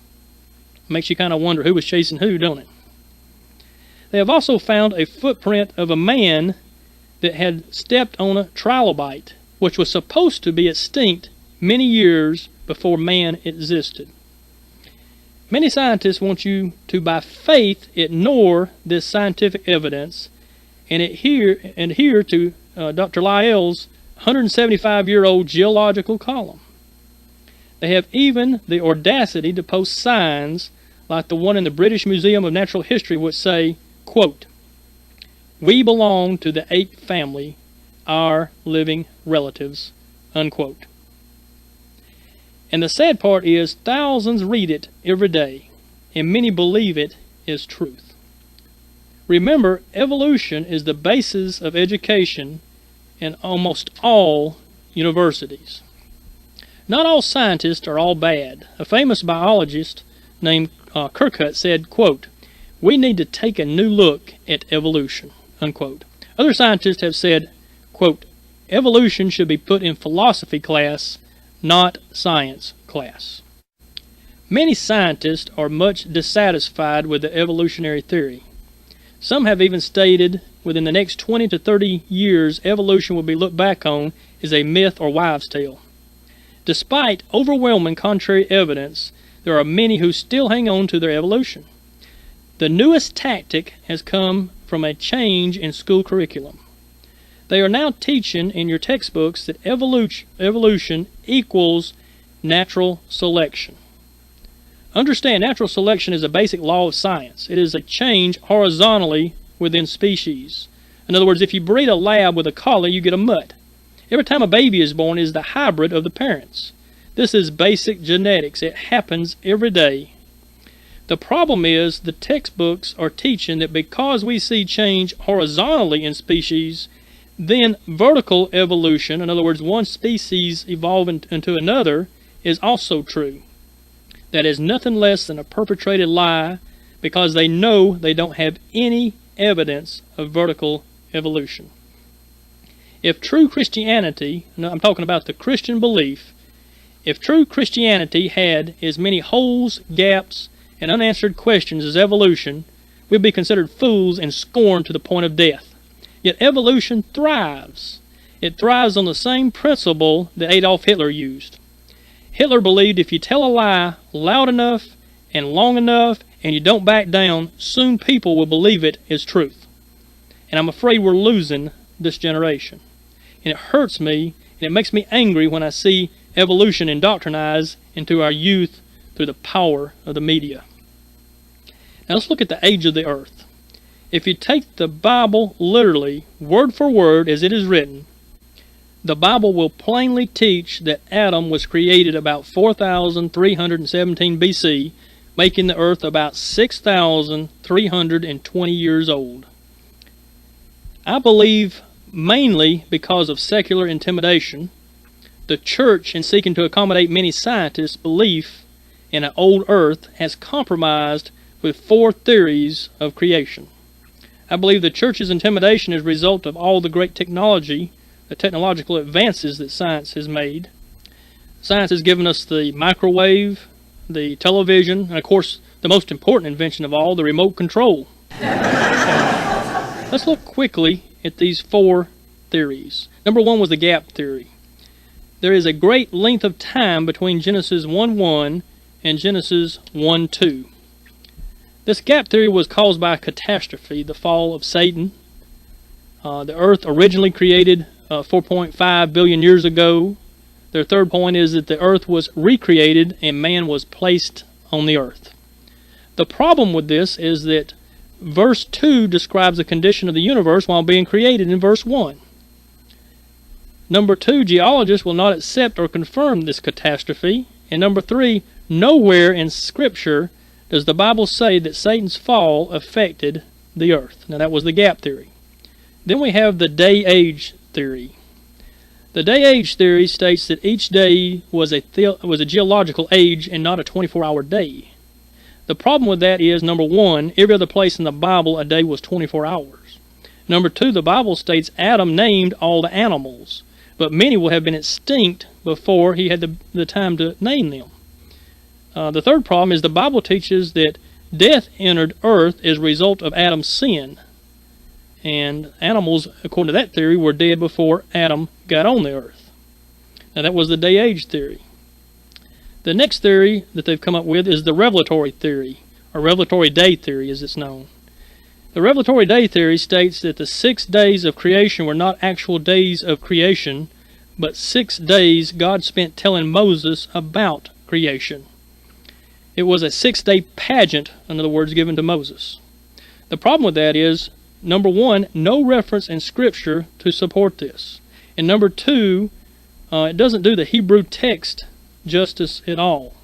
Makes you kind of wonder who was chasing who, don't it? They have also found a footprint of a man that had stepped on a trilobite, which was supposed to be extinct many years before man existed. Many scientists want you to, by faith, ignore this scientific evidence and adhere to Dr. Lyell's 175-year-old geological column. They have even the audacity to post signs like the one in the British Museum of Natural History which say, quote, "We belong to the ape family, our living relatives," unquote. And the sad part is thousands read it every day, and many believe it is truth. Remember, evolution is the basis of education in almost all universities. Not all scientists are all bad. A famous biologist named Kirkut said, quote, "We need to take a new look at evolution," unquote. Other scientists have said, quote, "Evolution should be put in philosophy class, not science class." Many scientists are much dissatisfied with the evolutionary theory. Some have even stated within the next 20 to 30 years evolution will be looked back on as a myth or wives' tale. Despite overwhelming contrary evidence, there are many who still hang on to their evolution. The newest tactic has come from a change in school curriculum. They are now teaching in your textbooks that evolution equals natural selection. Understand, natural selection is a basic law of science. It is a change horizontally within species. In other words, if you breed a lab with a collie, you get a mutt. Every time a baby is born, it is the hybrid of the parents. This is basic genetics. It happens every day. The problem is the textbooks are teaching that because we see change horizontally in species, then vertical evolution, in other words, one species evolving into another, is also true. That is nothing less than a perpetrated lie because they know they don't have any evidence of vertical evolution. If true Christianity, I'm talking about the Christian belief, if true Christianity had as many holes, gaps, and unanswered questions as evolution, we'd be considered fools and scorned to the point of death. Yet evolution thrives. It thrives on the same principle that Adolf Hitler used. Hitler believed if you tell a lie loud enough and long enough and you don't back down, soon people will believe it is truth. And I'm afraid we're losing this generation. And it hurts me, and it makes me angry when I see evolution indoctrinized into our youth through the power of the media. Now let's look at the age of the earth. If you take the Bible literally, word for word as it is written, the Bible will plainly teach that Adam was created about 4,317 BC, making the earth about 6,320 years old. I believe mainly because of secular intimidation, the church, in seeking to accommodate many scientists' belief in an old earth, has compromised with 4 theories of creation. I believe the church's intimidation is a result of all the great technology, the technological advances that science has made. Science has given us the microwave, the television, and of course the most important invention of all, the remote control. Let's look quickly at these 4 theories. Number 1 was the gap theory. There is a great length of time between Genesis 1:1 and Genesis 1:2. This gap theory was caused by a catastrophe, the fall of Satan. The earth originally created 4.5 billion years ago. Their third point is that the earth was recreated and man was placed on the earth. The problem with this is that verse 2 describes the condition of the universe while being created in verse 1. Number 2, geologists will not accept or confirm this catastrophe. And number 3, nowhere in Scripture does the Bible say that Satan's fall affected the earth. Now that was the gap theory. Then we have the day-age theory. The day-age theory states that each day was a geological age and not a 24-hour day. The problem with that is, number 1, every other place in the Bible a day was 24 hours. Number 2, the Bible states Adam named all the animals, but many will have been extinct before he had the time to name them. The third problem is the Bible teaches that death entered earth as a result of Adam's sin. And animals, according to that theory, were dead before Adam got on the earth. Now that was the day-age theory. The next theory that they've come up with is the revelatory theory, or revelatory day theory as it's known. The revelatory day theory states that the 6 days of creation were not actual days of creation, but 6 days God spent telling Moses about creation. It was a 6-day pageant, in other words, given to Moses. The problem with that is, number 1, no reference in Scripture to support this. And number 2, it doesn't do the Hebrew text justice at all.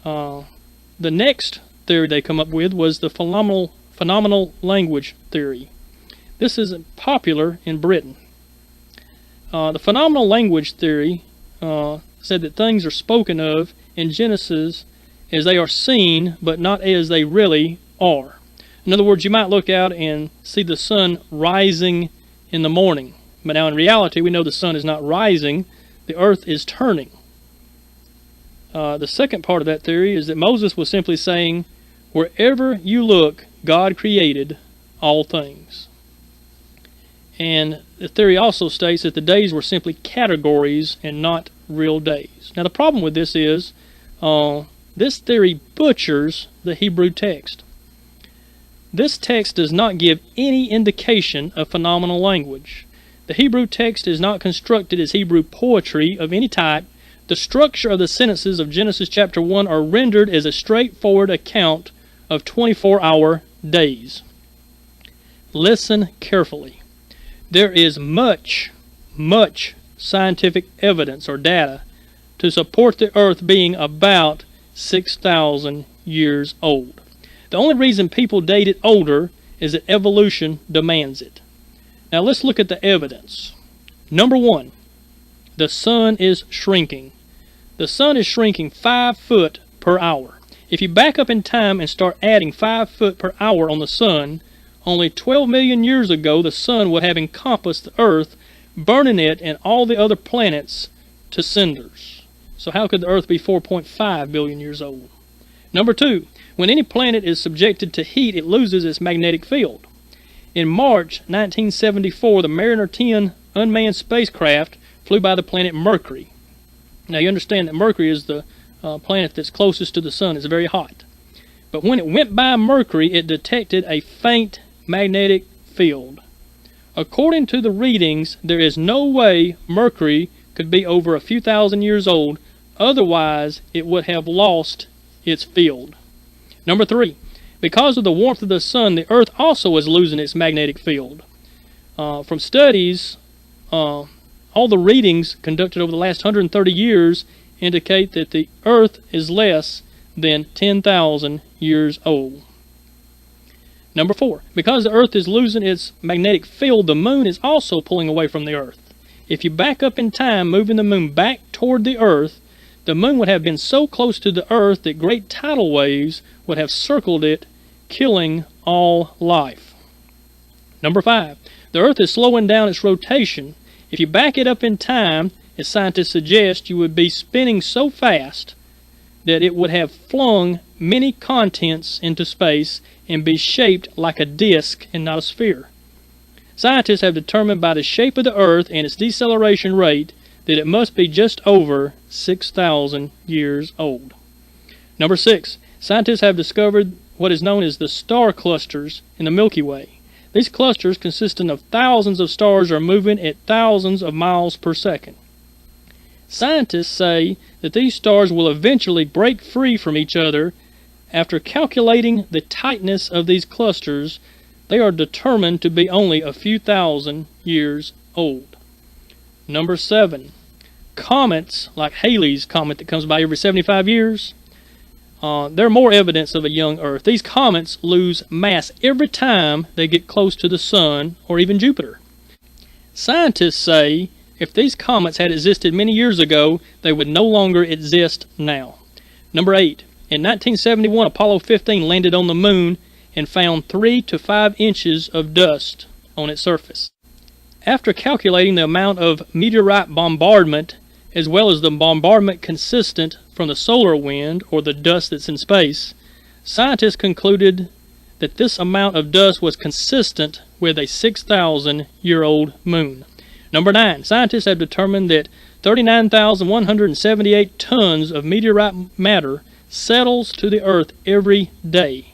The next theory they come up with was the phenomenal language theory. This is popular in Britain. The phenomenal language theory said that things are spoken of in Genesis as they are seen, but not as they really are. In other words, you might look out and see the sun rising in the morning. But now in reality, we know the sun is not rising, the earth is turning. The second part of that theory is that Moses was simply saying, wherever you look, God created all things. And the theory also states that the days were simply categories and not real days. Now the problem with this is, this theory butchers the Hebrew text. This text does not give any indication of phenomenal language. The Hebrew text is not constructed as Hebrew poetry of any type. The structure of the sentences of Genesis chapter 1 are rendered as a straightforward account of 24-hour days. Listen carefully. There is much scientific evidence or data to support the earth being about 6,000 years old. The only reason people date it older is that evolution demands it. Now let's look at the evidence. Number 1, the sun is shrinking. The sun is shrinking 5 foot per hour. If you back up in time and start adding 5 foot per hour on the sun, only 12 million years ago the sun would have encompassed the earth, burning it and all the other planets to cinders. So how could the earth be 4.5 billion years old? Number 2, when any planet is subjected to heat, it loses its magnetic field. In March 1974, the Mariner 10 unmanned spacecraft flew by the planet Mercury. Now you understand that Mercury is the planet that's closest to the sun. It's very hot. But when it went by Mercury, it detected a faint magnetic field. According to the readings, there is no way Mercury could be over a few thousand years old, otherwise it would have lost its field. Number 3, because of the warmth of the sun, the Earth also is losing its magnetic field. From studies, all the readings conducted over the last 130 years indicate that the Earth is less than 10,000 years old. Number 4, because the Earth is losing its magnetic field, the Moon is also pulling away from the Earth. If you back up in time, moving the Moon back toward the Earth, the Moon would have been so close to the Earth that great tidal waves would have circled it, killing all life. Number 5, the Earth is slowing down its rotation. If you back it up in time, as scientists suggest, you would be spinning so fast that it would have flung many contents into space and be shaped like a disk and not a sphere. Scientists have determined by the shape of the Earth and its deceleration rate that it must be just over 6,000 years old. Number 6, scientists have discovered what is known as the star clusters in the Milky Way. These clusters, consisting of thousands of stars, are moving at thousands of miles per second. Scientists say that these stars will eventually break free from each other. After calculating the tightness of these clusters, they are determined to be only a few thousand years old. Number 7, comets like Halley's Comet that comes by every 75 years, they're more evidence of a young Earth. These comets lose mass every time they get close to the Sun or even Jupiter. Scientists say if these comets had existed many years ago, they would no longer exist now. Number 8, in 1971, Apollo 15 landed on the Moon and found 3 to 5 inches of dust on its surface. After calculating the amount of meteorite bombardment, as well as the bombardment consistent from the solar wind or the dust that's in space, scientists concluded that this amount of dust was consistent with a 6,000-year-old moon. Number 9, scientists have determined that 39,178 tons of meteorite matter settles to the Earth every day.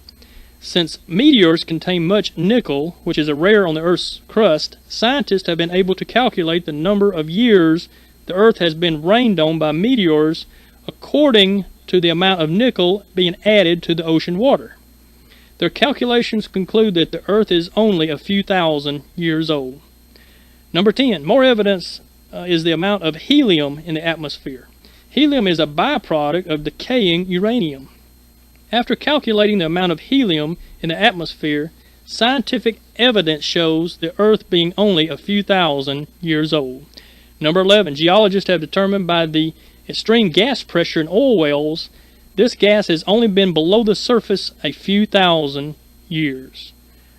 Since meteors contain much nickel, which is a rare on the Earth's crust, scientists have been able to calculate the number of years the Earth has been rained on by meteors according to the amount of nickel being added to the ocean water. Their calculations conclude that the Earth is only a few thousand years old. Number 10, more evidence is the amount of helium in the atmosphere. Helium is a byproduct of decaying uranium. After calculating the amount of helium in the atmosphere, scientific evidence shows the Earth being only a few thousand years old. Number 11, geologists have determined by the extreme gas pressure in oil wells, this gas has only been below the surface a few thousand years.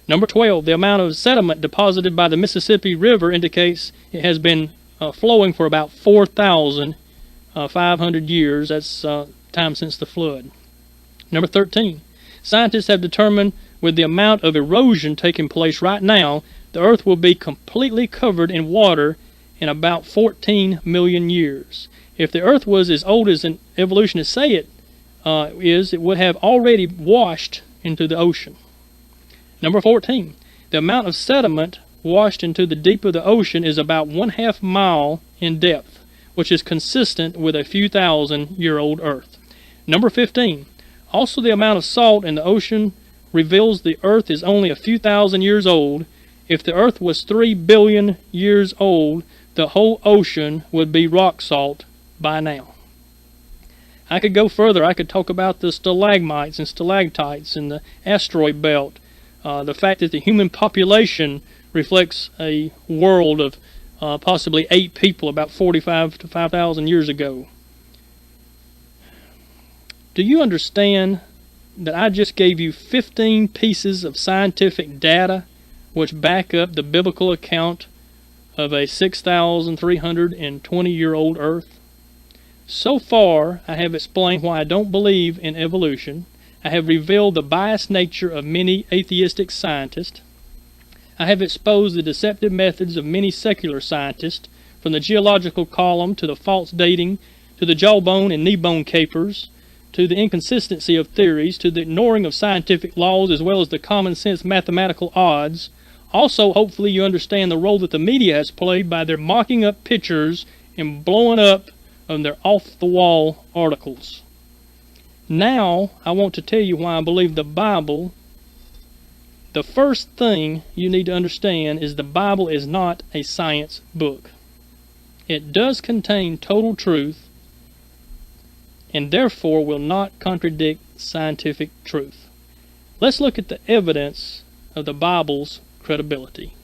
Number 12, the amount of sediment deposited by the Mississippi River indicates it has been flowing for about 4,500 years. That's time since the flood. Number 13, scientists have determined with the amount of erosion taking place right now, the Earth will be completely covered in water in about 14 million years. If the Earth was as old as evolutionists say it is, it would have already washed into the ocean. Number 14, the amount of sediment washed into the deep of the ocean is about 1/2 mile in depth, which is consistent with a few thousand-year-old Earth. Number 15, also the amount of salt in the ocean reveals the Earth is only a few thousand years old. If the Earth was 3 billion years old, the whole ocean would be rock salt by now. I could go further. I could talk about the stalagmites and stalactites in the asteroid belt. The fact that the human population reflects a world of possibly 8 people about 45 to 5,000 years ago. Do you understand that I just gave you 15 pieces of scientific data which back up the biblical account of a 6,320-year-old Earth? So far, I have explained why I don't believe in evolution. I have revealed the biased nature of many atheistic scientists. I have exposed the deceptive methods of many secular scientists, from the geological column to the false dating to the jawbone and knee bone capers, to the inconsistency of theories, to the ignoring of scientific laws as well as the common sense mathematical odds. Also, hopefully you understand the role that the media has played by their mocking up pictures and blowing up on their off-the-wall articles. Now, I want to tell you why I believe the Bible. The first thing you need to understand is the Bible is not a science book. It does contain total truth and therefore will not contradict scientific truth. Let's look at the evidence of the Bible's credibility.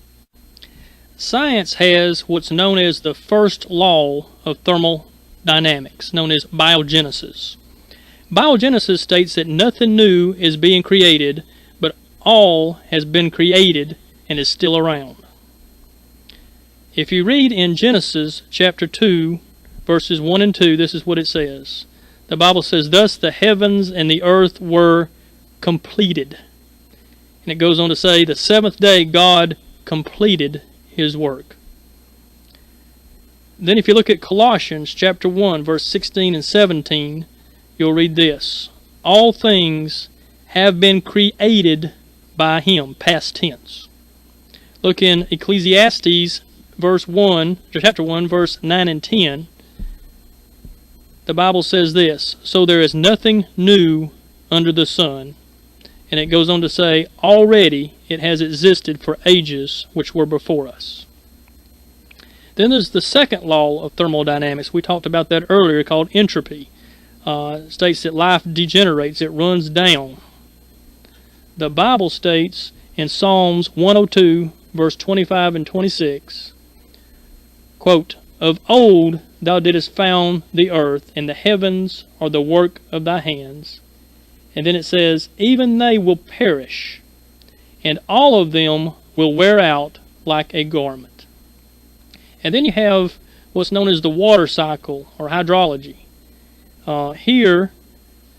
Science has what's known as the first law of thermodynamics, known as biogenesis. Biogenesis states that nothing new is being created, but all has been created and is still around. If you read in Genesis chapter 2, verses 1 and 2, this is what it says. The Bible says, "Thus the heavens and the earth were completed." And it goes on to say, the seventh day God completed His work. Then if you look at Colossians chapter 1, verse 16 and 17, you'll read this. All things have been created by Him, past tense. Look in Ecclesiastes chapter 1, verse 9 and 10. The Bible says this, "So there is nothing new under the sun." And it goes on to say, "Already it has existed for ages which were before us." Then there's the second law of thermodynamics. We talked about that earlier, called entropy. It states that life degenerates, it runs down. The Bible states in Psalms 102, verse 25 and 26, quote, "Of old thou didst found the earth, and the heavens are the work of thy hands." And then it says, "Even they will perish, and all of them will wear out like a garment." And then you have what's known as the water cycle, or hydrology. Here,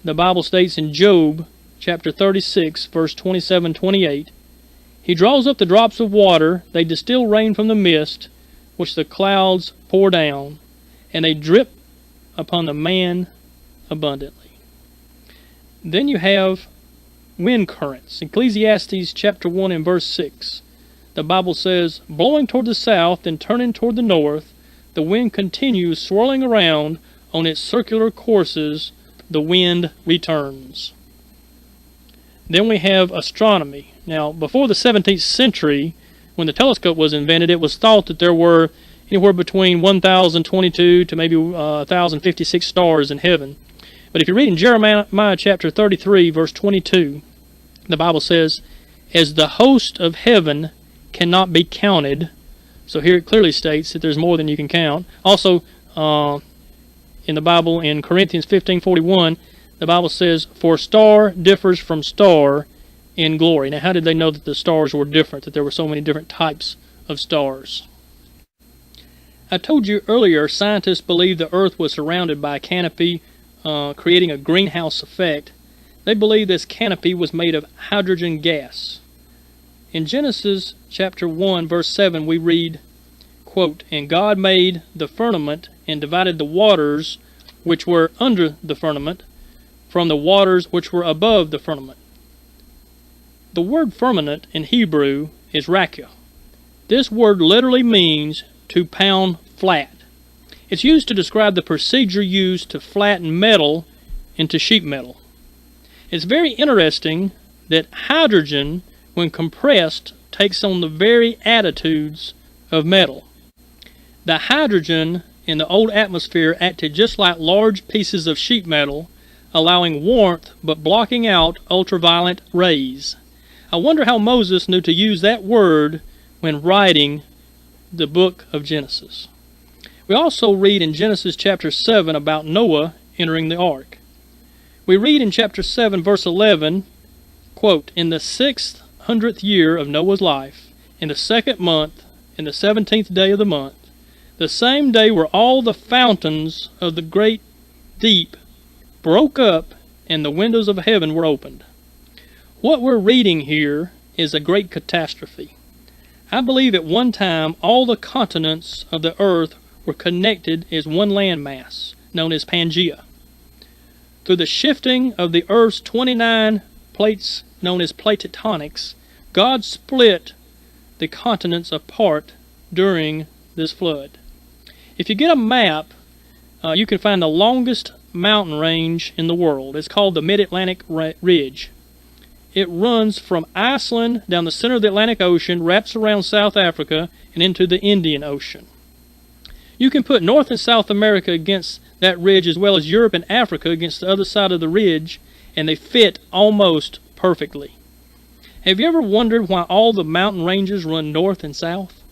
the Bible states in Job chapter 36, verse 27-28, "He draws up the drops of water, they distill rain from the mist, which the clouds pour down, and they drip upon the man abundantly." Then you have wind currents. Ecclesiastes chapter 1 and verse 6. The Bible says, "Blowing toward the south and turning toward the north, the wind continues swirling around on its circular courses, the wind returns." Then we have astronomy. Now, before the 17th century, when the telescope was invented, it was thought that there were anywhere between 1,022 to maybe 1,056 stars in heaven. But if you read in Jeremiah chapter 33, verse 22, the Bible says, "As the host of heaven cannot be counted," so here it clearly states that there's more than you can count. Also, in the Bible, in Corinthians 15:41, the Bible says, "For star differs from star in glory." Now, how did they know that the stars were different, that there were so many different types of stars? I told you earlier, scientists believe the Earth was surrounded by a canopy, creating a greenhouse effect. They believe this canopy was made of hydrogen gas. In Genesis chapter 1, verse 7, we read, quote, "And God made the firmament and divided the waters which were under the firmament from the waters which were above the firmament." The word firmament in Hebrew is rakia. This word literally means to pound flat. It's used to describe the procedure used to flatten metal into sheet metal. It's very interesting that hydrogen, when compressed, takes on the very attitudes of metal. The hydrogen in the old atmosphere acted just like large pieces of sheet metal, allowing warmth but blocking out ultraviolet rays. I wonder how Moses knew to use that word when writing the book of Genesis. We also read in Genesis chapter 7 about Noah entering the ark. We read in chapter 7, verse 11, quote, "In the 600th year of Noah's life, in the 2nd month, in the 17th day of the month, the same day were all the fountains of the great deep broke up, and the windows of heaven were opened." What we're reading here is a great catastrophe. I believe at one time all the continents of the earth were connected as one landmass, known as Pangea. Through the shifting of the Earth's 29 plates known as plate tectonics, God split the continents apart during this flood. If you get a map, you can find the longest mountain range in the world. It's called the Mid-Atlantic Ridge. It runs from Iceland down the center of the Atlantic Ocean, wraps around South Africa, and into the Indian Ocean. You can put North and South America against that ridge as well as Europe and Africa against the other side of the ridge, and they fit almost perfectly. Have you ever wondered why all the mountain ranges run north and south?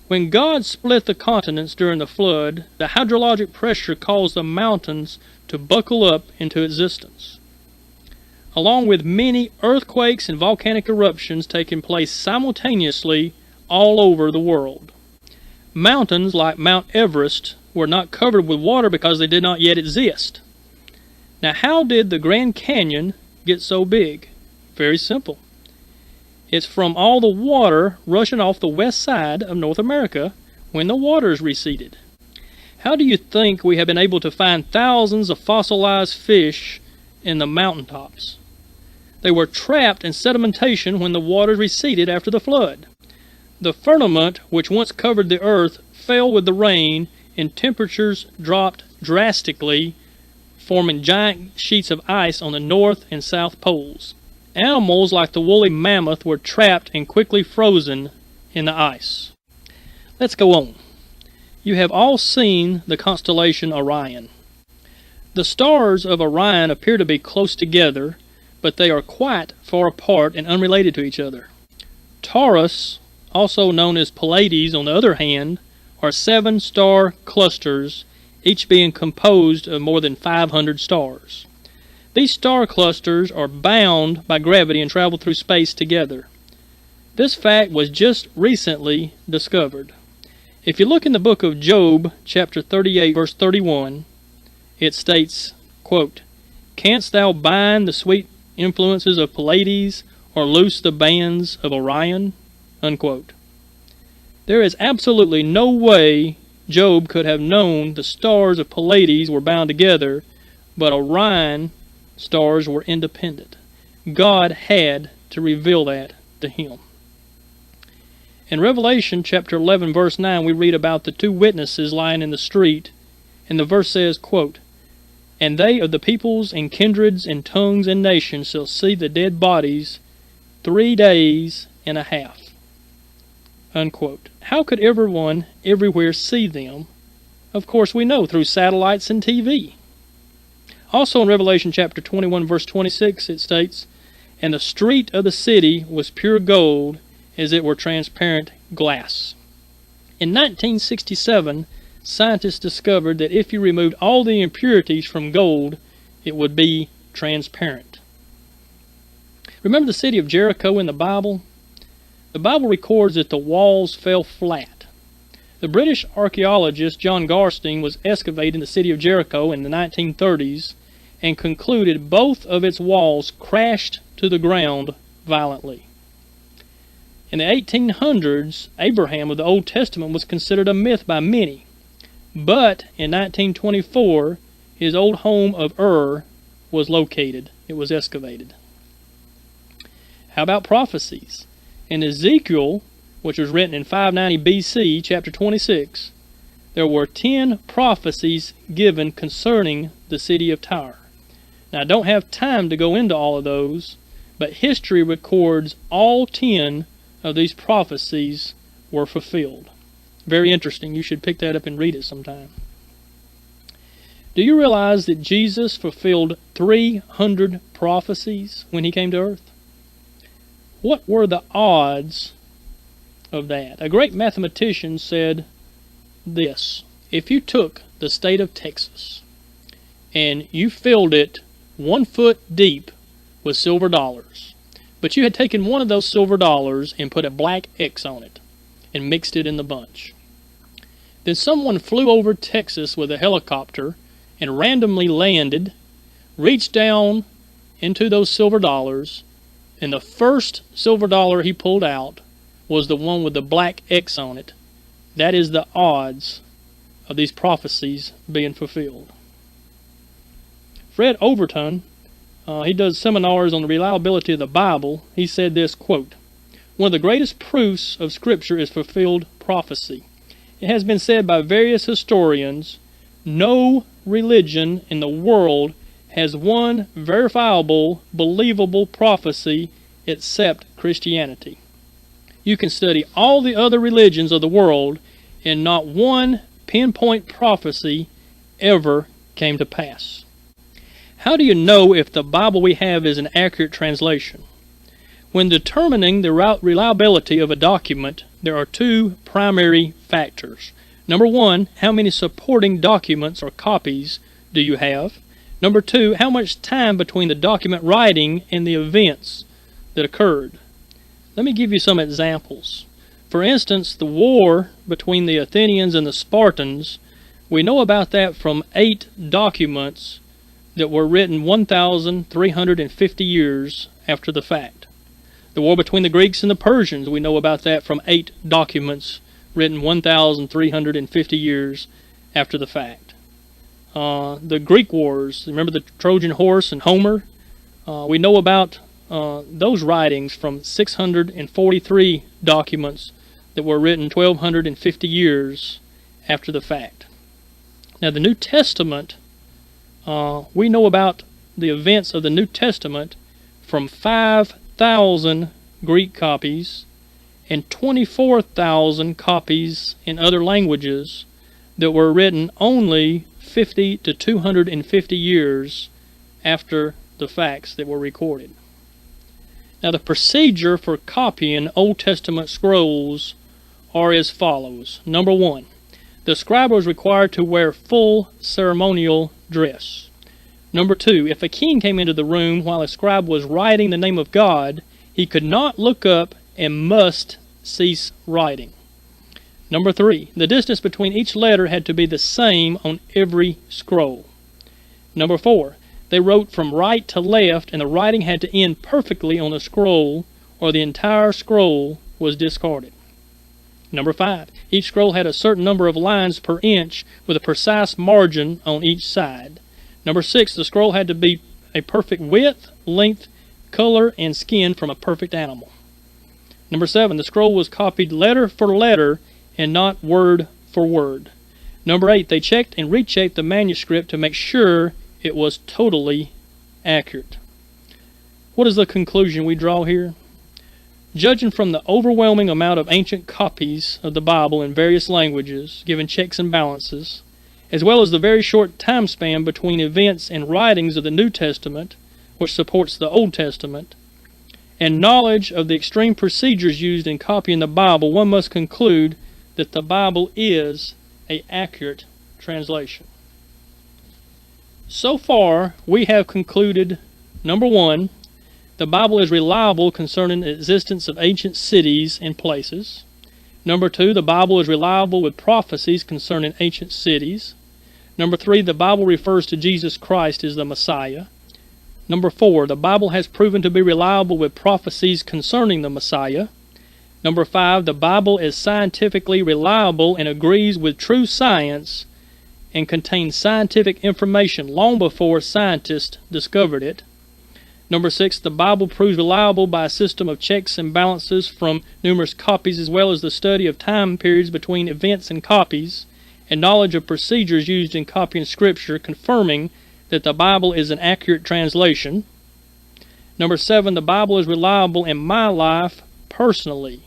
When God split the continents during the flood, the hydrologic pressure caused the mountains to buckle up into existence, along with many earthquakes and volcanic eruptions taking place simultaneously all over the world. Mountains like Mount Everest were not covered with water because they did not yet exist. Now, how did the Grand Canyon get so big? Very simple. It's from all the water rushing off the west side of North America when the waters receded. How do you think we have been able to find thousands of fossilized fish in the mountaintops? They were trapped in sedimentation when the waters receded after the flood. The firmament, which once covered the earth, fell with the rain, and temperatures dropped drastically, forming giant sheets of ice on the north and south poles. Animals like the woolly mammoth were trapped and quickly frozen in the ice. Let's go on. You have all seen the constellation Orion. The stars of Orion appear to be close together, but they are quite far apart and unrelated to each other. Taurus, also known as Pleiades on the other hand, are 7-star clusters, each being composed of more than 500 stars. These star clusters are bound by gravity and travel through space together. This fact was just recently discovered. If you look in the book of Job, chapter 38, verse 31, it states, quote, "Canst thou bind the sweet influences of Pleiades or loose the bands of Orion?" Unquote. There is absolutely no way Job could have known the stars of Pleiades were bound together, but Orion stars were independent. God had to reveal that to him. In Revelation chapter 11 verse 9 we read about the two witnesses lying in the street, and the verse says, quote, "And they of the peoples and kindreds and tongues and nations shall see the dead bodies 3 days and a half." Unquote. How could everyone everywhere see them? Of course we know, through satellites and TV. Also in Revelation chapter 21 verse 26 it states, "And the street of the city was pure gold, as it were transparent glass." In 1967, scientists discovered that if you removed all the impurities from gold, it would be transparent. Remember the city of Jericho in the Bible? The Bible records that the walls fell flat. The British archaeologist John Garstein was excavating the city of Jericho in the 1930s and concluded both of its walls crashed to the ground violently. In the 1800s, Abraham of the Old Testament was considered a myth by many, but in 1924, his old home of Ur was located. It was excavated. How about prophecies? In Ezekiel, which was written in 590 BC, chapter 26, there were 10 prophecies given concerning the city of Tyre. Now, I don't have time to go into all of those, but history records all 10 of these prophecies were fulfilled. Very interesting. You should pick that up and read it sometime. Do you realize that Jesus fulfilled 300 prophecies when he came to earth? What were the odds of that? A great mathematician said this: if you took the state of Texas and you filled it 1 foot deep with silver dollars, but you had taken one of those silver dollars and put a black X on it and mixed it in the bunch, then someone flew over Texas with a helicopter and randomly landed, reached down into those silver dollars, and the first silver dollar he pulled out was the one with the black X on it. That is the odds of these prophecies being fulfilled. Fred Overton, he does seminars on the reliability of the Bible. He said this, quote, "One of the greatest proofs of Scripture is fulfilled prophecy. It has been said by various historians, no religion in the world has one verifiable, believable prophecy except Christianity. You can study all the other religions of the world, and not one pinpoint prophecy ever came to pass." How do you know if the Bible we have is an accurate translation? When determining the reliability of a document, there are two primary factors. Number one, how many supporting documents or copies do you have? Number two, how much time between the document writing and the events that occurred? Let me give you some examples. For instance, the war between the Athenians and the Spartans, we know about that from 8 documents that were written 1,350 years after the fact. The war between the Greeks and the Persians, we know about that from 8 documents written 1,350 years after the fact. The Greek wars, remember the Trojan horse and Homer? We know about those writings from 643 documents that were written 1,250 years after the fact. Now the New Testament, we know about the events of the New Testament from 5,000 Greek copies and 24,000 copies in other languages that were written only 50 to 250 years after the facts that were recorded. Now the procedure for copying Old Testament scrolls are as follows. Number one, the scribe was required to wear full ceremonial dress. Number two, if a king came into the room while a scribe was writing the name of God, he could not look up and must cease writing. Number three, the distance between each letter had to be the same on every scroll. Number four, they wrote from right to left, and the writing had to end perfectly on the scroll, or the entire scroll was discarded. Number five, each scroll had a certain number of lines per inch with a precise margin on each side. Number six, the scroll had to be a perfect width, length, color, and skin from a perfect animal. Number seven, the scroll was copied letter for letter and not word for word. Number eight, they checked and rechecked the manuscript to make sure it was totally accurate. What is the conclusion we draw here? Judging from the overwhelming amount of ancient copies of the Bible in various languages, given checks and balances, as well as the very short time span between events and writings of the New Testament, which supports the Old Testament, and knowledge of the extreme procedures used in copying the Bible, one must conclude that the Bible is an accurate translation. So far, we have concluded, number one, the Bible is reliable concerning the existence of ancient cities and places. Number two, the Bible is reliable with prophecies concerning ancient cities. Number three, the Bible refers to Jesus Christ as the Messiah. Number four, the Bible has proven to be reliable with prophecies concerning the Messiah. Number five, the Bible is scientifically reliable and agrees with true science and contains scientific information long before scientists discovered it. Number six, the Bible proves reliable by a system of checks and balances from numerous copies, as well as the study of time periods between events and copies, and knowledge of procedures used in copying Scripture, confirming that the Bible is an accurate translation. Number seven, the Bible is reliable in my life personally.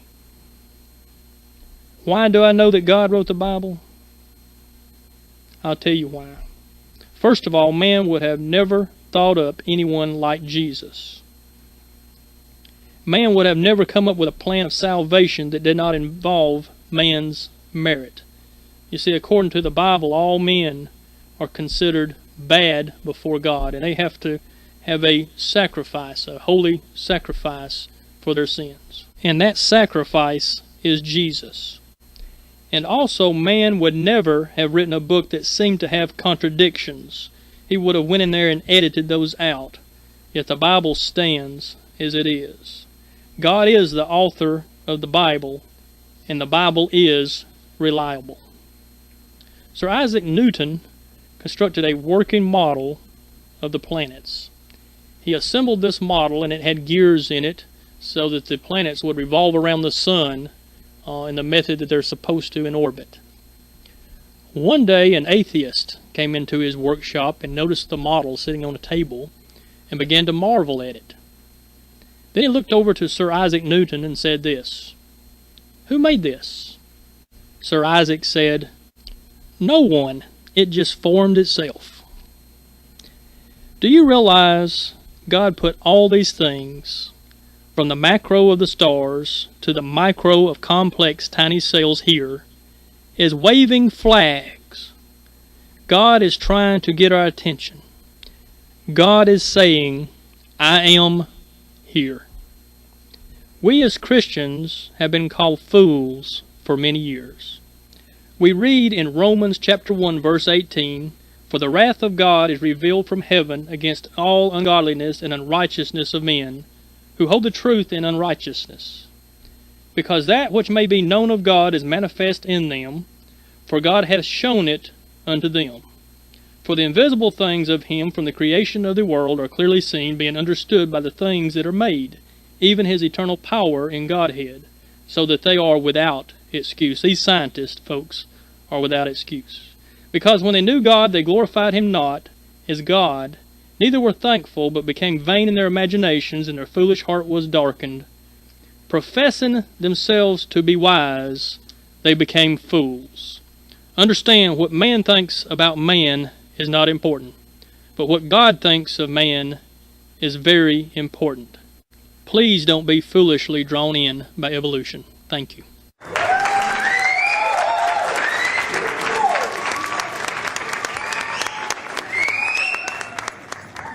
Why do I know that God wrote the Bible? I'll tell you why. First of all, man would have never thought up anyone like Jesus. Man would have never come up with a plan of salvation that did not involve man's merit. You see, according to the Bible, all men are considered bad before God, and they have to have a sacrifice, a holy sacrifice for their sins. And that sacrifice is Jesus. And also, man would never have written a book that seemed to have contradictions. He would have went in there and edited those out. Yet the Bible stands as it is. God is the author of the Bible, and the Bible is reliable. Sir Isaac Newton constructed a working model of the planets. He assembled this model, and it had gears in it so that the planets would revolve around the sun in the method that they're supposed to in orbit. One day an atheist came into his workshop and noticed the model sitting on a table and began to marvel at it. Then he looked over to Sir Isaac Newton and said this, "Who made this?" Sir Isaac said, "No one. It just formed itself." Do you realize God put all these things, from the macro of the stars to the micro of complex tiny cells here, as waving flags? God is trying to get our attention. God is saying, "I am here." We as Christians have been called fools for many years. We read in Romans chapter 1 verse 18, "For the wrath of God is revealed from heaven against all ungodliness and unrighteousness of men, who hold the truth in unrighteousness. Because that which may be known of God is manifest in them, for God hath shown it unto them. For the invisible things of him from the creation of the world are clearly seen, being understood by the things that are made, even his eternal power in Godhead, so that they are without excuse." These scientists, folks, are without excuse. "Because when they knew God, they glorified him not as God, neither were thankful, but became vain in their imaginations, and their foolish heart was darkened. Professing themselves to be wise, they became fools." Understand, what man thinks about man is not important, but what God thinks of man is very important. Please don't be foolishly drawn in by evolution. Thank you.